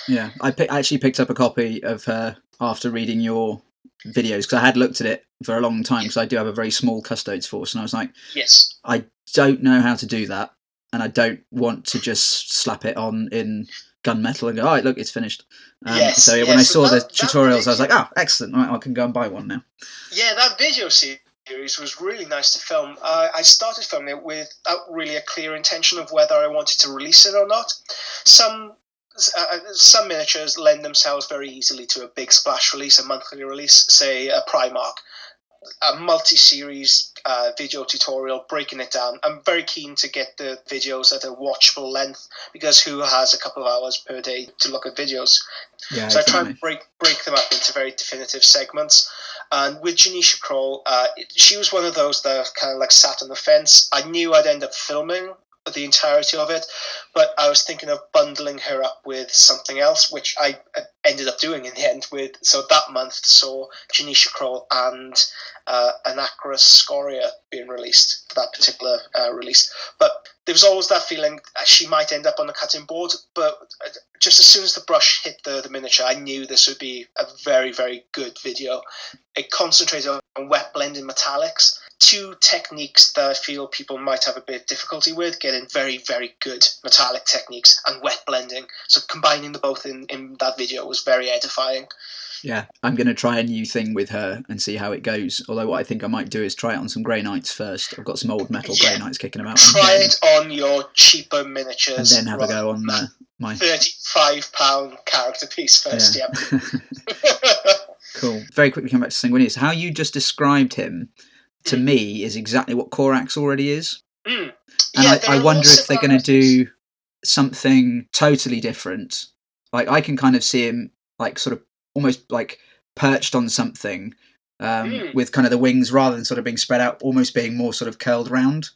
Yeah, I actually picked up a copy of her after reading your videos, because I had looked at it for a long time, because I do have a very small custodes force, and I was like, yes, I don't know how to do that, and I don't want to just slap it on in gunmetal and go, oh, look, it's finished. When I saw the tutorials, I was like, oh, excellent, right, I can go and buy one now. Yeah, that video series was really nice to film. I started filming it without really a clear intention of whether I wanted to release it or not. Some miniatures lend themselves very easily to a big splash release, a monthly release, say a Primarch, a multi-series video tutorial breaking it down. I'm very keen to get the videos at a watchable length, because who has a couple of hours per day to look at videos? Yeah, so I try and break them up into very definitive segments. And with Janisha Kroll, she was one of those that kind of like sat on the fence. I knew I'd end up filming the entirety of it, but I was thinking of bundling her up with something else, which I ended up doing in the end. So that month saw Janisha Kroll and Anacra Scoria being released for that particular release. But there was always that feeling she might end up on the cutting board, but just as soon as the brush hit the miniature, I knew this would be a very, very good video. It concentrated on wet blending metallics, 2 techniques that I feel people might have a bit of difficulty with, getting very, very good metallic techniques and wet blending. So combining the both in that video was very edifying. Yeah, I'm going to try a new thing with her and see how it goes. Although what I think I might do is try it on some Grey Knights first. I've got some old metal Grey Knights kicking about. Try it on your cheaper miniatures. And then have a go on my £35 character piece first, yeah. Cool. Very quickly come back to Sanguinius. How you just described him, to me, is exactly what Korax already is. And I wonder if they're going to do something totally different. Like, I can kind of see him, like, sort of almost like perched on something with kind of the wings, rather than sort of being spread out, almost being more sort of curled round.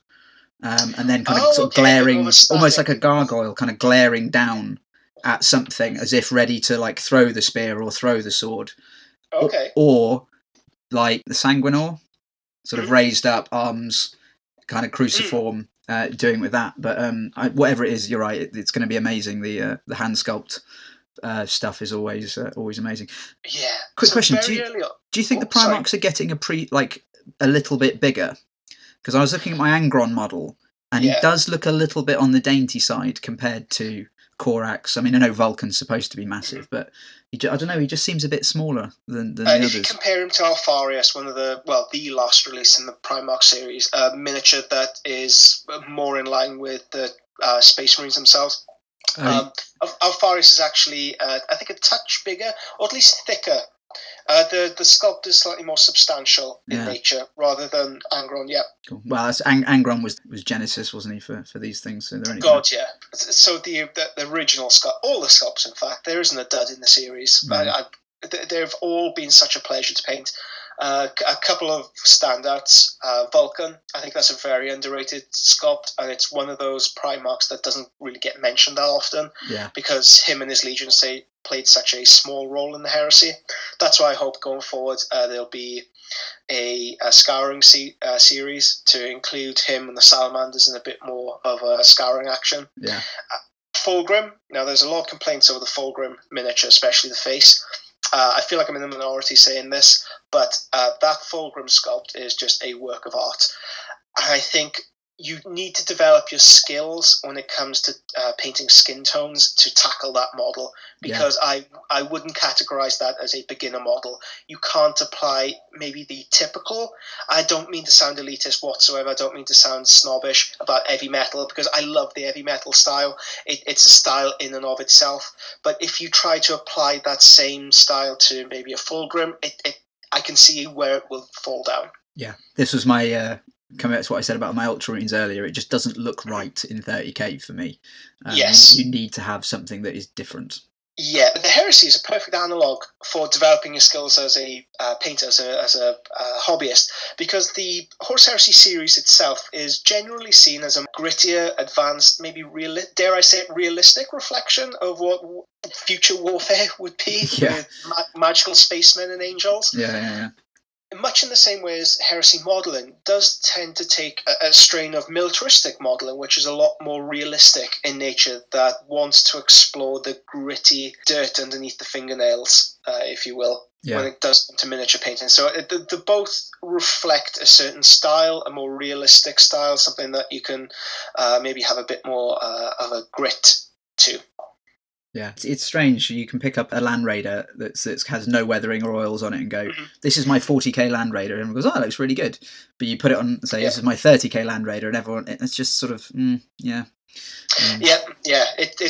and then kind of Oh, okay, glaring, more of a almost like a static. gargoyle, kind of glaring down at something as if ready to like throw the spear or throw the sword, Okay. or like the Sanguinor, sort of Mhm. raised up arms, kind of cruciform, doing with that. But whatever it is, you're right. It's going to be amazing. The hand sculpt stuff is always amazing. Yeah. Quick So question: very early on. Do you think Oh, the sorry. Primarchs are getting a little bit bigger? Because I was looking at my Angron model, and he Yeah. does look a little bit on the dainty side compared to Korax. I mean, I know Vulcan's supposed to be massive, but I don't know. He just seems a bit smaller than the If you others. compare him to Alfarius, the last release in the Primarch series, a miniature that is more in line with the Space Marines themselves. Alfarius is actually, I think, a touch bigger, or at least thicker. The sculpt is slightly more substantial in nature rather than Angron. Yeah. Cool. Well, Angron was Genesis, wasn't he, for these things? So they're only God, yeah. So the original sculpt, all the sculpts, in fact, there isn't a dud in the series. They've all been such a pleasure to paint. A couple of standouts. Vulcan, I think that's a very underrated sculpt, and it's one of those Primarchs that doesn't really get mentioned that often, because him and his Legion played such a small role in the heresy. That's why I hope going forward there'll be a scouring series to include him and the Salamanders in a bit more of a scouring action. Yeah. Fulgrim. Now, there's a lot of complaints over the Fulgrim miniature, especially the face. I feel like I'm in the minority saying this, but that Fulgrim sculpt is just a work of art. I think you need to develop your skills when it comes to painting skin tones to tackle that model, because I wouldn't categorize that as a beginner model. You can't apply maybe the typical, I don't mean to sound elitist whatsoever, I don't mean to sound snobbish about heavy metal, because I love the heavy metal style. It's a style in and of itself, but if you try to apply that same style to maybe a Fulgrim, I can see where it will fall down. Yeah, this was my coming back to what I said about my Ultramarines earlier. It just doesn't look right in 30k for me. Yes, you need to have something that is different. Yeah, the heresy is a perfect analog for developing your skills as a painter, as a hobbyist, because the Horse Heresy series itself is generally seen as a grittier, advanced, maybe realistic reflection of what future warfare would be with magical spacemen and angels. Yeah. Much in the same way as heresy modelling does tend to take a strain of militaristic modelling, which is a lot more realistic in nature, that wants to explore the gritty dirt underneath the fingernails, if you will, when it does to miniature painting. So they both reflect a certain style, a more realistic style, something that you can maybe have a bit more of a grit to. Yeah, it's strange. You can pick up a Land Raider that has no weathering or oils on it and go, this is my 40k Land Raider, and everyone goes, oh, it looks really good. But you put it on and say, this is my 30k Land Raider, and everyone, it's just sort of, it's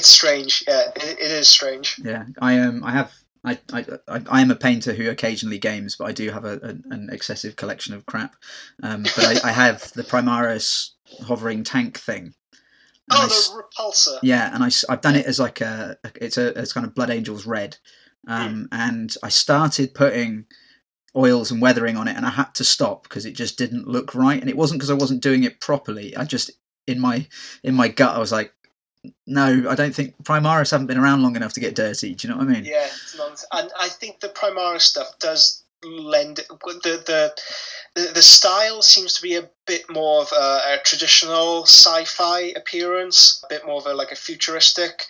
strange. Yeah, it is strange. Yeah, I am a painter who occasionally games, but I do have an excessive collection of crap. But I have the Primaris hovering tank thing. And the repulsor. Yeah, and I've done it as like it's kind of Blood Angels red, and I started putting oils and weathering on it, and I had to stop because it just didn't look right, and it wasn't because I wasn't doing it properly. I just in my gut I was like, no, I don't think Primaris haven't been around long enough to get dirty. Do you know what I mean? Yeah, it's nonsense. And I think the Primaris stuff does lend the style seems to be a bit more of a traditional sci-fi appearance, a bit more of a futuristic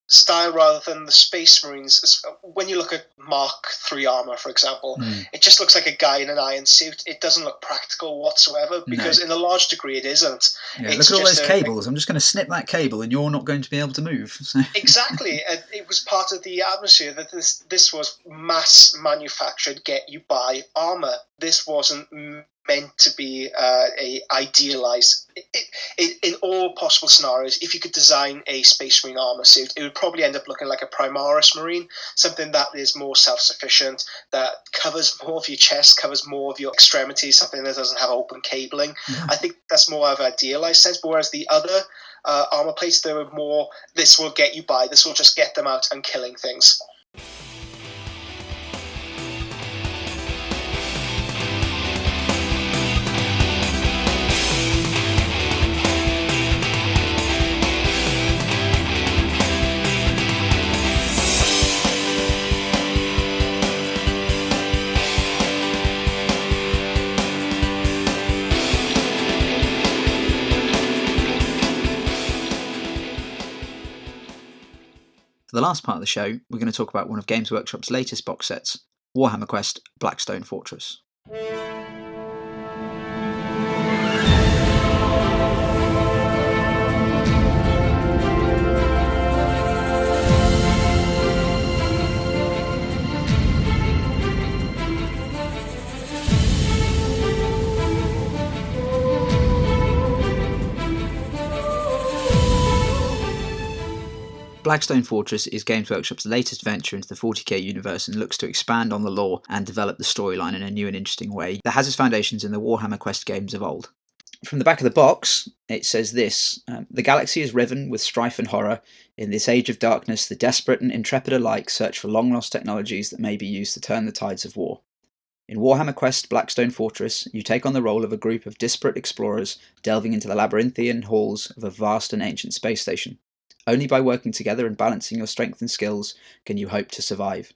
style rather than the Space Marines. When you look at Mark III armor, for example, it just looks like a guy in an iron suit. It doesn't look practical whatsoever, because in a large degree it isn't. Yeah, look at all those cables. I'm just going to snip that cable and you're not going to be able to move. So. Exactly. It was part of the atmosphere that this was mass manufactured, get you by armor. This wasn't meant to be a idealized. In all possible scenarios, if you could design a Space Marine armor suit, it would probably end up looking like a Primaris Marine, something that is more self-sufficient, that covers more of your chest, covers more of your extremities, something that doesn't have open cabling. I think that's more of an idealized sense, but whereas the other armor plates, they were more, this will get you by, this will just get them out and killing things. For the last part of the show, we're going to talk about one of Games Workshop's latest box sets, Warhammer Quest Blackstone Fortress. Blackstone Fortress is Games Workshop's latest venture into the 40k universe and looks to expand on the lore and develop the storyline in a new and interesting way that has its foundations in the Warhammer Quest games of old. From the back of the box, it says this: the galaxy is riven with strife and horror. In this age of darkness, the desperate and intrepid alike search for long-lost technologies that may be used to turn the tides of war. In Warhammer Quest Blackstone Fortress, you take on the role of a group of disparate explorers delving into the labyrinthian halls of a vast and ancient space station. Only by working together and balancing your strength and skills can you hope to survive.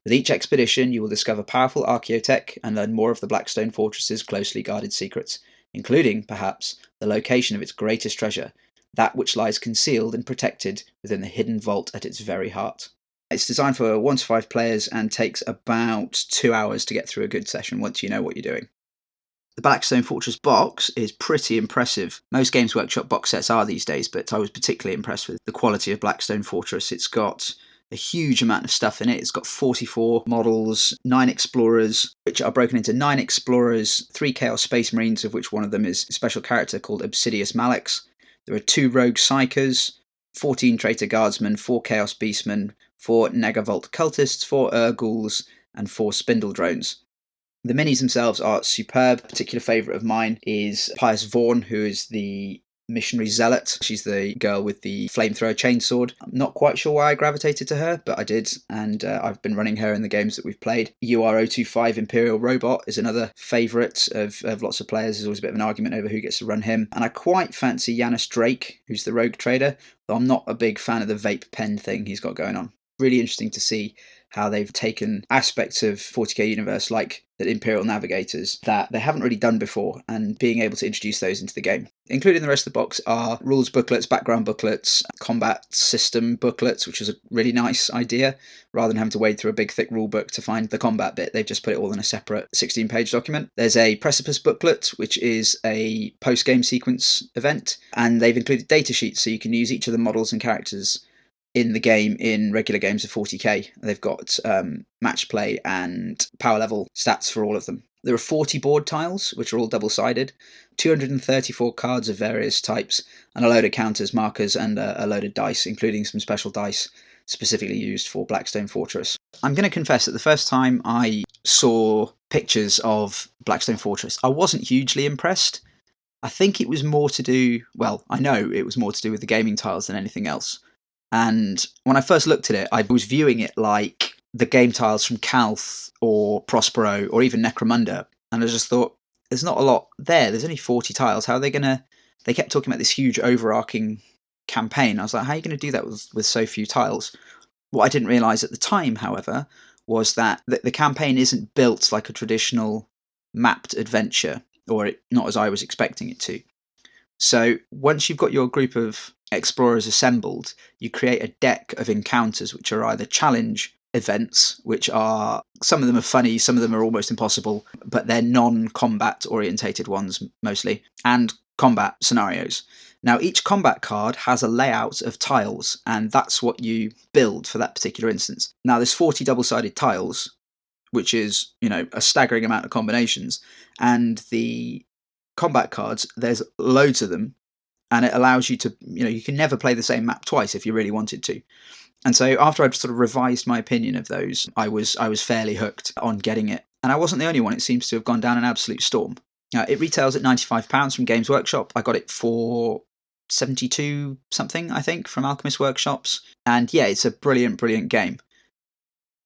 With each expedition, you will discover powerful archaeotech and learn more of the Blackstone Fortress's closely guarded secrets, including, perhaps, the location of its greatest treasure, that which lies concealed and protected within the hidden vault at its very heart. It's designed for 1 to 5 players and takes about 2 hours to get through a good session once you know what you're doing. The Blackstone Fortress box is pretty impressive. Most Games Workshop box sets are these days, but I was particularly impressed with the quality of Blackstone Fortress. It's got a huge amount of stuff in it. It's got 44 models, 9 explorers, which are broken into 9 explorers, 3 Chaos Space Marines, of which one of them is a special character called Obsidious Malix. There are 2 Rogue Psychers, 14 Traitor Guardsmen, 4 Chaos Beastmen, 4 Negavolt Cultists, 4 Ghouls, and 4 Spindle Drones. The minis themselves are superb. A particular favourite of mine is Pius Vaughn, who is the missionary zealot. She's the girl with the flamethrower chainsword. I'm not quite sure why I gravitated to her, but I did, and I've been running her in the games that we've played. UR025 Imperial Robot is another favourite of lots of players. There's always a bit of an argument over who gets to run him. And I quite fancy Yanis Drake, who's the rogue trader, though I'm not a big fan of the vape pen thing he's got going on. Really interesting to see how they've taken aspects of 40k universe like the Imperial Navigators that they haven't really done before and being able to introduce those into the game. Included in the rest of the box are rules booklets, background booklets, combat system booklets, which is a really nice idea. Rather than having to wade through a big thick rule book to find the combat bit, they've just put it all in a separate 16-page document. There's a Precipice booklet, which is a post-game sequence event, and they've included data sheets so you can use each of the models and characters in the game in regular games of 40k. They've got match play and power level stats for all of them. There are 40 board tiles, which are all double-sided, 234 cards of various types, and a load of counters, markers, and a load of dice, including some special dice specifically used for Blackstone Fortress. I'm going to confess that the first time I saw pictures of Blackstone Fortress, I wasn't hugely impressed. I think it was more to do, well, I know it was more to do with the gaming tiles than anything else. And when I first looked at it, I was viewing it like the game tiles from Calth or Prospero or even Necromunda. And I just thought, there's not a lot there. There's only 40 tiles. How are they going to... They kept talking about this huge overarching campaign. I was like, how are you going to do that with so few tiles? What I didn't realise at the time, however, was that the campaign isn't built like a traditional mapped adventure, or not as I was expecting it to. So once you've got your group of explorers assembled, you create a deck of encounters which are either challenge events, which are, some of them are funny, some of them are almost impossible, but they're non-combat orientated ones mostly, and combat scenarios. Now each combat card has a layout of tiles, and that's what you build for that particular instance. Now there's 40 double-sided tiles, which is, a staggering amount of combinations, and the combat cards, there's loads of them, and it allows you to, you can never play the same map twice if you really wanted to. And so after I'd sort of revised my opinion of those, I was fairly hooked on getting it. And I wasn't the only one. It seems to have gone down an absolute storm. It retails at £95 from Games Workshop. I got it for 72 something, I think, from Alchemist Workshops. And yeah, it's a brilliant, brilliant game.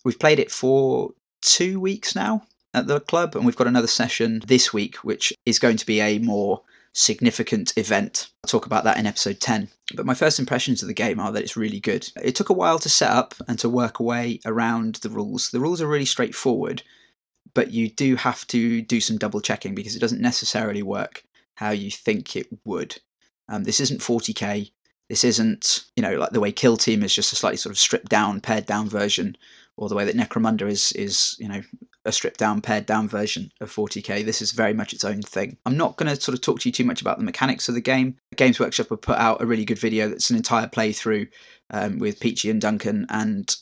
We've played it for 2 weeks now at the club, and we've got another session this week, which is going to be a more significant event. I'll talk about that in episode 10. But my first impressions of the game are that it's really good. It took a while to set up and to work away around the rules. The rules are really straightforward, but you do have to do some double checking because it doesn't necessarily work how you think it would. This isn't 40k. This isn't, like the way Kill Team is just a slightly sort of stripped down, pared down version, or the way that Necromunda is a stripped down, pared down version of 40k. This is very much its own thing. I'm not going to sort of talk to you too much about the mechanics of the game. Games Workshop have put out a really good video that's an entire playthrough with Peachy and Duncan and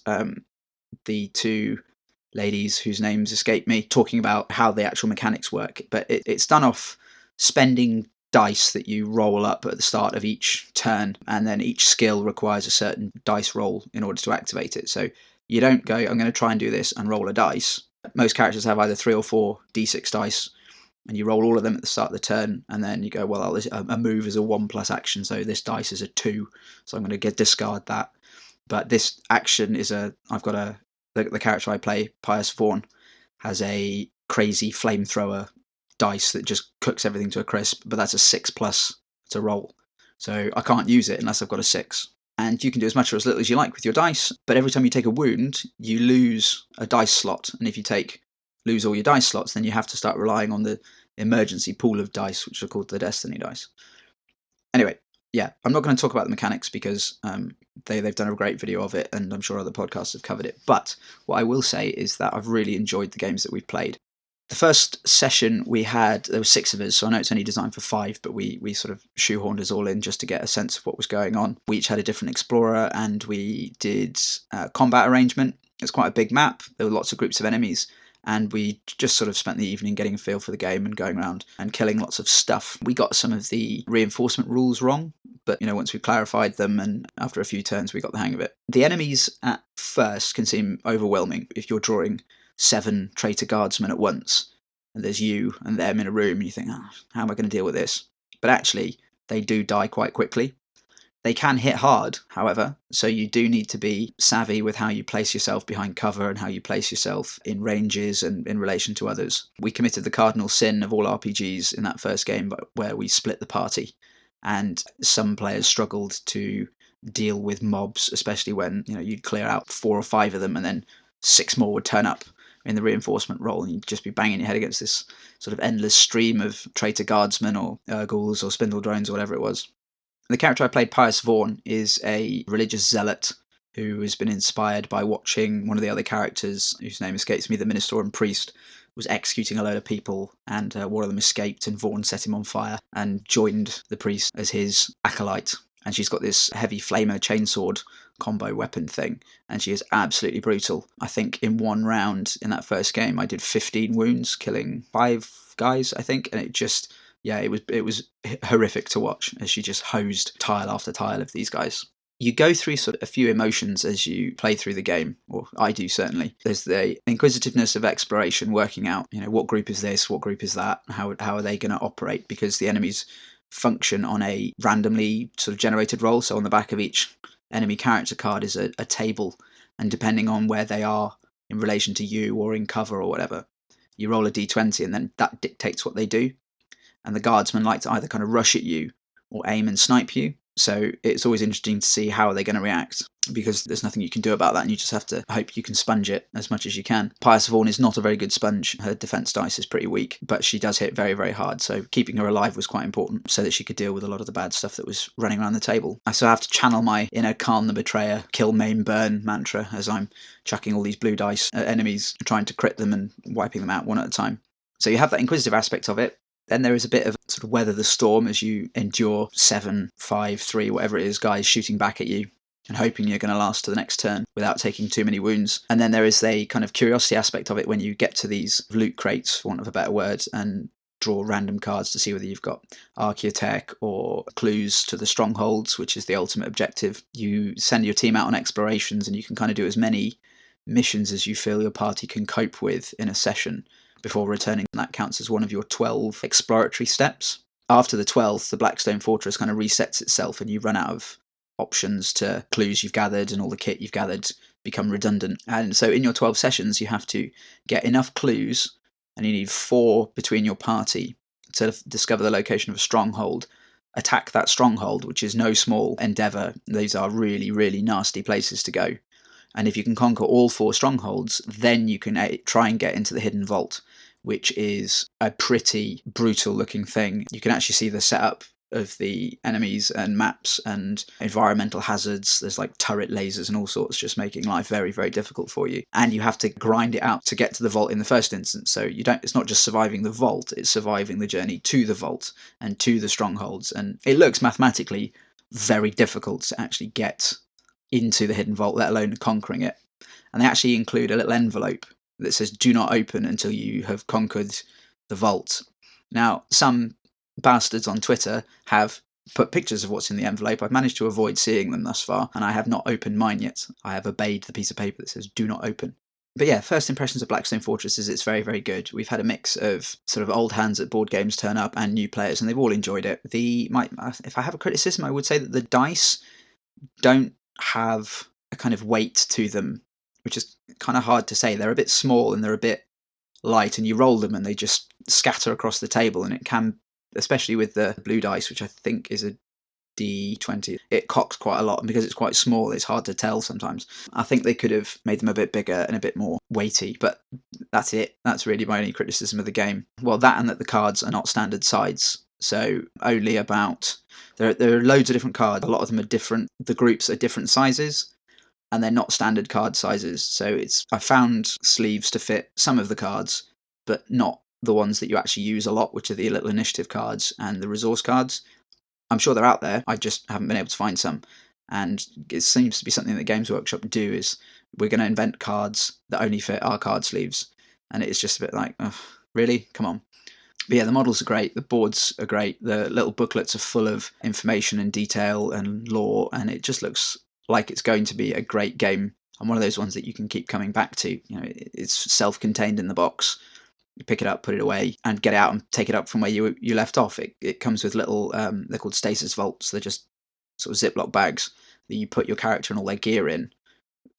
the two ladies whose names escape me, talking about how the actual mechanics work. But it's done off spending dice that you roll up at the start of each turn, and then each skill requires a certain dice roll in order to activate it. So you don't go, I'm going to try and do this and roll a dice. Most characters have either 3 or 4 d6 dice, and you roll all of them at the start of the turn, and then you go, well, a move is a 1+ action, so this dice is a 2, so I'm going to discard that. But this action is the character I play, Pius Vaughn, has a crazy flamethrower dice that just cooks everything to a crisp, but that's a 6+ to roll. So I can't use it unless I've got a 6. And you can do as much or as little as you like with your dice, but every time you take a wound, you lose a dice slot. And if you lose all your dice slots, then you have to start relying on the emergency pool of dice, which are called the Destiny dice. Anyway, yeah, I'm not going to talk about the mechanics because they've done a great video of it, and I'm sure other podcasts have covered it. But what I will say is that I've really enjoyed the games that we've played. The first session we had, there were 6 of us, so I know it's only designed for 5, but we sort of shoehorned us all in just to get a sense of what was going on. We each had a different explorer, and we did combat arrangement. It's quite a big map. There were lots of groups of enemies, and we just sort of spent the evening getting a feel for the game and going around and killing lots of stuff. We got some of the reinforcement rules wrong, but once we clarified them and after a few turns we got the hang of it. The enemies at first can seem overwhelming if you're drawing 7 traitor guardsmen at once, and there's you and them in a room, and you think, how am I going to deal with this? But actually, they do die quite quickly. They can hit hard, however, so you do need to be savvy with how you place yourself behind cover and how you place yourself in ranges and in relation to others. We committed the cardinal sin of all RPGs in that first game, where we split the party, and some players struggled to deal with mobs, especially when you'd clear out 4 or 5 of them and then 6 more would turn up in the reinforcement role, and you'd just be banging your head against this sort of endless stream of traitor guardsmen or ghouls or spindle drones or whatever it was. The character I played, Pius Vaughn, is a religious zealot who has been inspired by watching one of the other characters, whose name escapes me, the minister and priest, was executing a load of people, and one of them escaped, and Vaughn set him on fire and joined the priest as his acolyte. And she's got this heavy flamer chainsword combo weapon thing, and she is absolutely brutal. I think in one round in that first game I did 15 wounds, killing 5 guys, I think, and it was horrific to watch as she just hosed tile after tile of these guys. You go through sort of a few emotions as you play through the game, or I do certainly. There's the inquisitiveness of exploration, working out, what group is this, what group is that, how are they going to operate, because the enemies function on a randomly sort of generated roll. So on the back of each enemy character card is a table, and depending on where they are in relation to you or in cover or whatever, you roll a d20 and then that dictates what they do. And the guardsmen like to either kind of rush at you or aim and snipe you. So it's always interesting to see how they're going to react, because there's nothing you can do about that, and you just have to hope you can sponge it as much as you can. Pius Vaughn is not a very good sponge. Her defense dice is pretty weak, but she does hit very, very hard, so keeping her alive was quite important so that she could deal with a lot of the bad stuff that was running around the table. I have to channel my inner Khan the Betrayer, kill, maim, burn mantra as I'm chucking all these blue dice at enemies, trying to crit them and wiping them out one at a time. So you have that inquisitive aspect of it. Then there is a bit of sort of weather the storm as you endure 7, 5, 3, whatever it is, guys shooting back at you and hoping you're going to last to the next turn without taking too many wounds. And then there is a kind of curiosity aspect of it when you get to these loot crates, for want of a better word, and draw random cards to see whether you've got Archaeotech or clues to the strongholds, which is the ultimate objective. You send your team out on explorations, and you can kind of do as many missions as you feel your party can cope with in a session before returning. That counts as one of your 12 exploratory steps. After the 12th, the Blackstone Fortress kind of resets itself, and you run out of options to clues you've gathered, and all the kit you've gathered become redundant. And so in your 12 sessions, you have to get enough clues, and you need 4 between your party to discover the location of a stronghold, attack that stronghold, which is no small endeavour. These are really, really nasty places to go. And if you can conquer all 4 strongholds, then you can try and get into the hidden vault, which is a pretty brutal looking thing. You can actually see the setup of the enemies and maps and environmental hazards. There's like turret lasers and all sorts, just making life very, very difficult for you. And you have to grind it out to get to the vault in the first instance. So it's not just surviving the vault, it's surviving the journey to the vault and to the strongholds. And it looks mathematically very difficult to actually get into the hidden vault, let alone conquering it. And they actually include a little envelope that says do not open until you have conquered the vault. Now, some bastards on Twitter have put pictures of what's in the envelope. I've managed to avoid seeing them thus far, and I have not opened mine yet. I have obeyed the piece of paper that says do not open. But yeah, first impressions of Blackstone Fortress is it's very, very good. We've had a mix of sort of old hands at board games turn up and new players, and they've all enjoyed it. If I have a criticism, I would say that the dice don't have a kind of weight to them, which is kind of hard to say. They're a bit small and they're a bit light, and you roll them and they just scatter across the table, and it can, especially with the blue dice, which I think is a D20, it cocks quite a lot, and because it's quite small, it's hard to tell sometimes. I think they could have made them a bit bigger and a bit more weighty, but that's it. That's really my only criticism of the game. Well, that and that the cards are not standard sides, so only about... There are loads of different cards. A lot of them are different. The groups are different sizes, and they're not standard card sizes. So I found sleeves to fit some of the cards, but not the ones that you actually use a lot, which are the little initiative cards and the resource cards. I'm sure they're out there. I just haven't been able to find some. And it seems to be something that Games Workshop do, is we're going to invent cards that only fit our card sleeves. And it's just a bit like, oh, really? Come on. But yeah, the models are great. The boards are great. The little booklets are full of information and detail and lore. And it just looks like it's going to be a great game. And one of those ones that you can keep coming back to. You know, it's self-contained in the box. You pick it up, put it away, and get out and take it up from where you left off. It comes with little, they're called stasis vaults. They're just sort of Ziploc bags that you put your character and all their gear in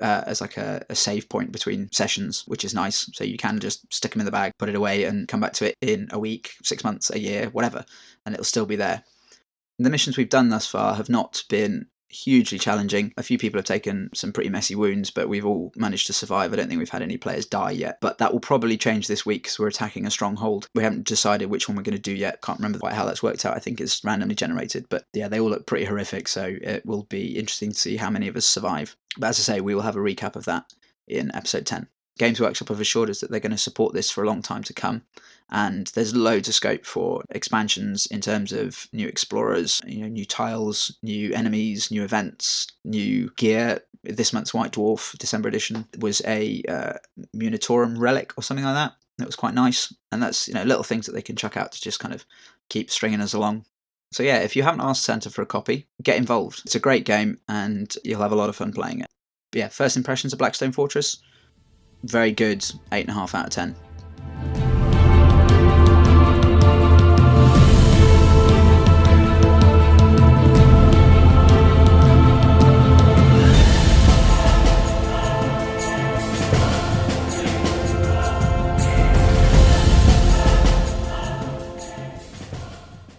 as like a save point between sessions, which is nice. So you can just stick them in the bag, put it away, and come back to it in a week, 6 months, a year, whatever, and it'll still be there. And the missions we've done thus far have not been hugely challenging. A few people have taken some pretty messy wounds, but we've all managed to survive. I don't think we've had any players die yet, but that will probably change this week because we're attacking a stronghold. We haven't decided which one we're going to do yet. Can't remember quite how that's worked out. I think it's randomly generated, but yeah, they all look pretty horrific, so it will be interesting to see how many of us survive. But as I say, we will have a recap of that in episode 10. Games Workshop have assured us that they're going to support this for a long time to come, and there's loads of scope for expansions in terms of new explorers, new tiles, new enemies, new events, new gear. This month's White Dwarf December edition was a Munitorum relic or something like that. That was quite nice, and that's little things that they can chuck out to just kind of keep stringing us along. So yeah, if you haven't asked Santa for a copy, get involved. It's a great game, and you'll have a lot of fun playing it. But yeah, first impressions of Blackstone Fortress. Very good, 8.5 out of 10.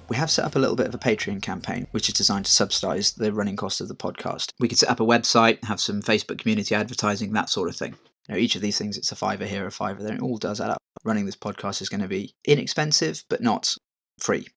We have set up a little bit of a Patreon campaign, which is designed to subsidise the running cost of the podcast. We could set up a website, have some Facebook community advertising, that sort of thing. Each of these things, it's a $5 here, a $5 there, it all does add up. Running this podcast is going to be inexpensive, but not free.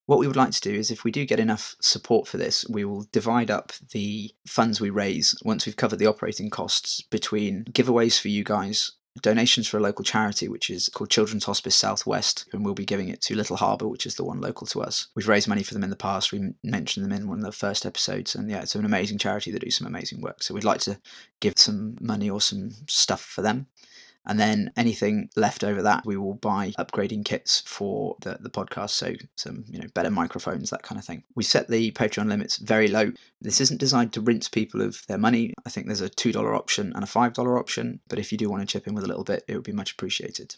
What we would like to do is, if we do get enough support for this, we will divide up the funds we raise once we've covered the operating costs between giveaways for you guys, donations for a local charity, which is called Children's Hospice Southwest, and we'll be giving it to Little Harbour, which is the one local to us. We've raised money for them in the past. We mentioned them in one of the first episodes, and yeah, it's an amazing charity that do some amazing work. So we'd like to give some money or some stuff for them. And then anything left over that, we will buy upgrading kits for the podcast, so some better microphones, that kind of thing. We set the Patreon limits very low. This isn't designed to rinse people of their money. I think there's a $2 option and a $5 option, but if you do want to chip in with a little bit, it would be much appreciated.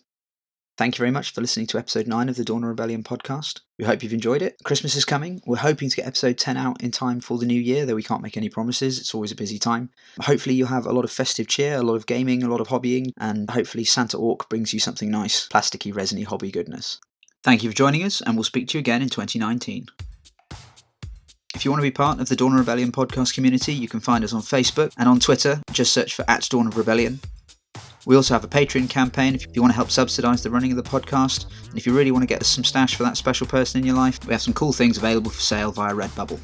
Thank you very much for listening to episode 9 of the Dawn of Rebellion podcast. We hope you've enjoyed it. Christmas is coming. We're hoping to get episode 10 out in time for the new year, though we can't make any promises. It's always a busy time. Hopefully you'll have a lot of festive cheer, a lot of gaming, a lot of hobbying, and hopefully Santa Orc brings you something nice, plasticky, resiny hobby goodness. Thank you for joining us, and we'll speak to you again in 2019. If you want to be part of the Dawn of Rebellion podcast community, you can find us on Facebook and on Twitter. Just search for @Dawn of Rebellion. We also have a Patreon campaign if you want to help subsidise the running of the podcast, and if you really want to get us some stash for that special person in your life, we have some cool things available for sale via Redbubble.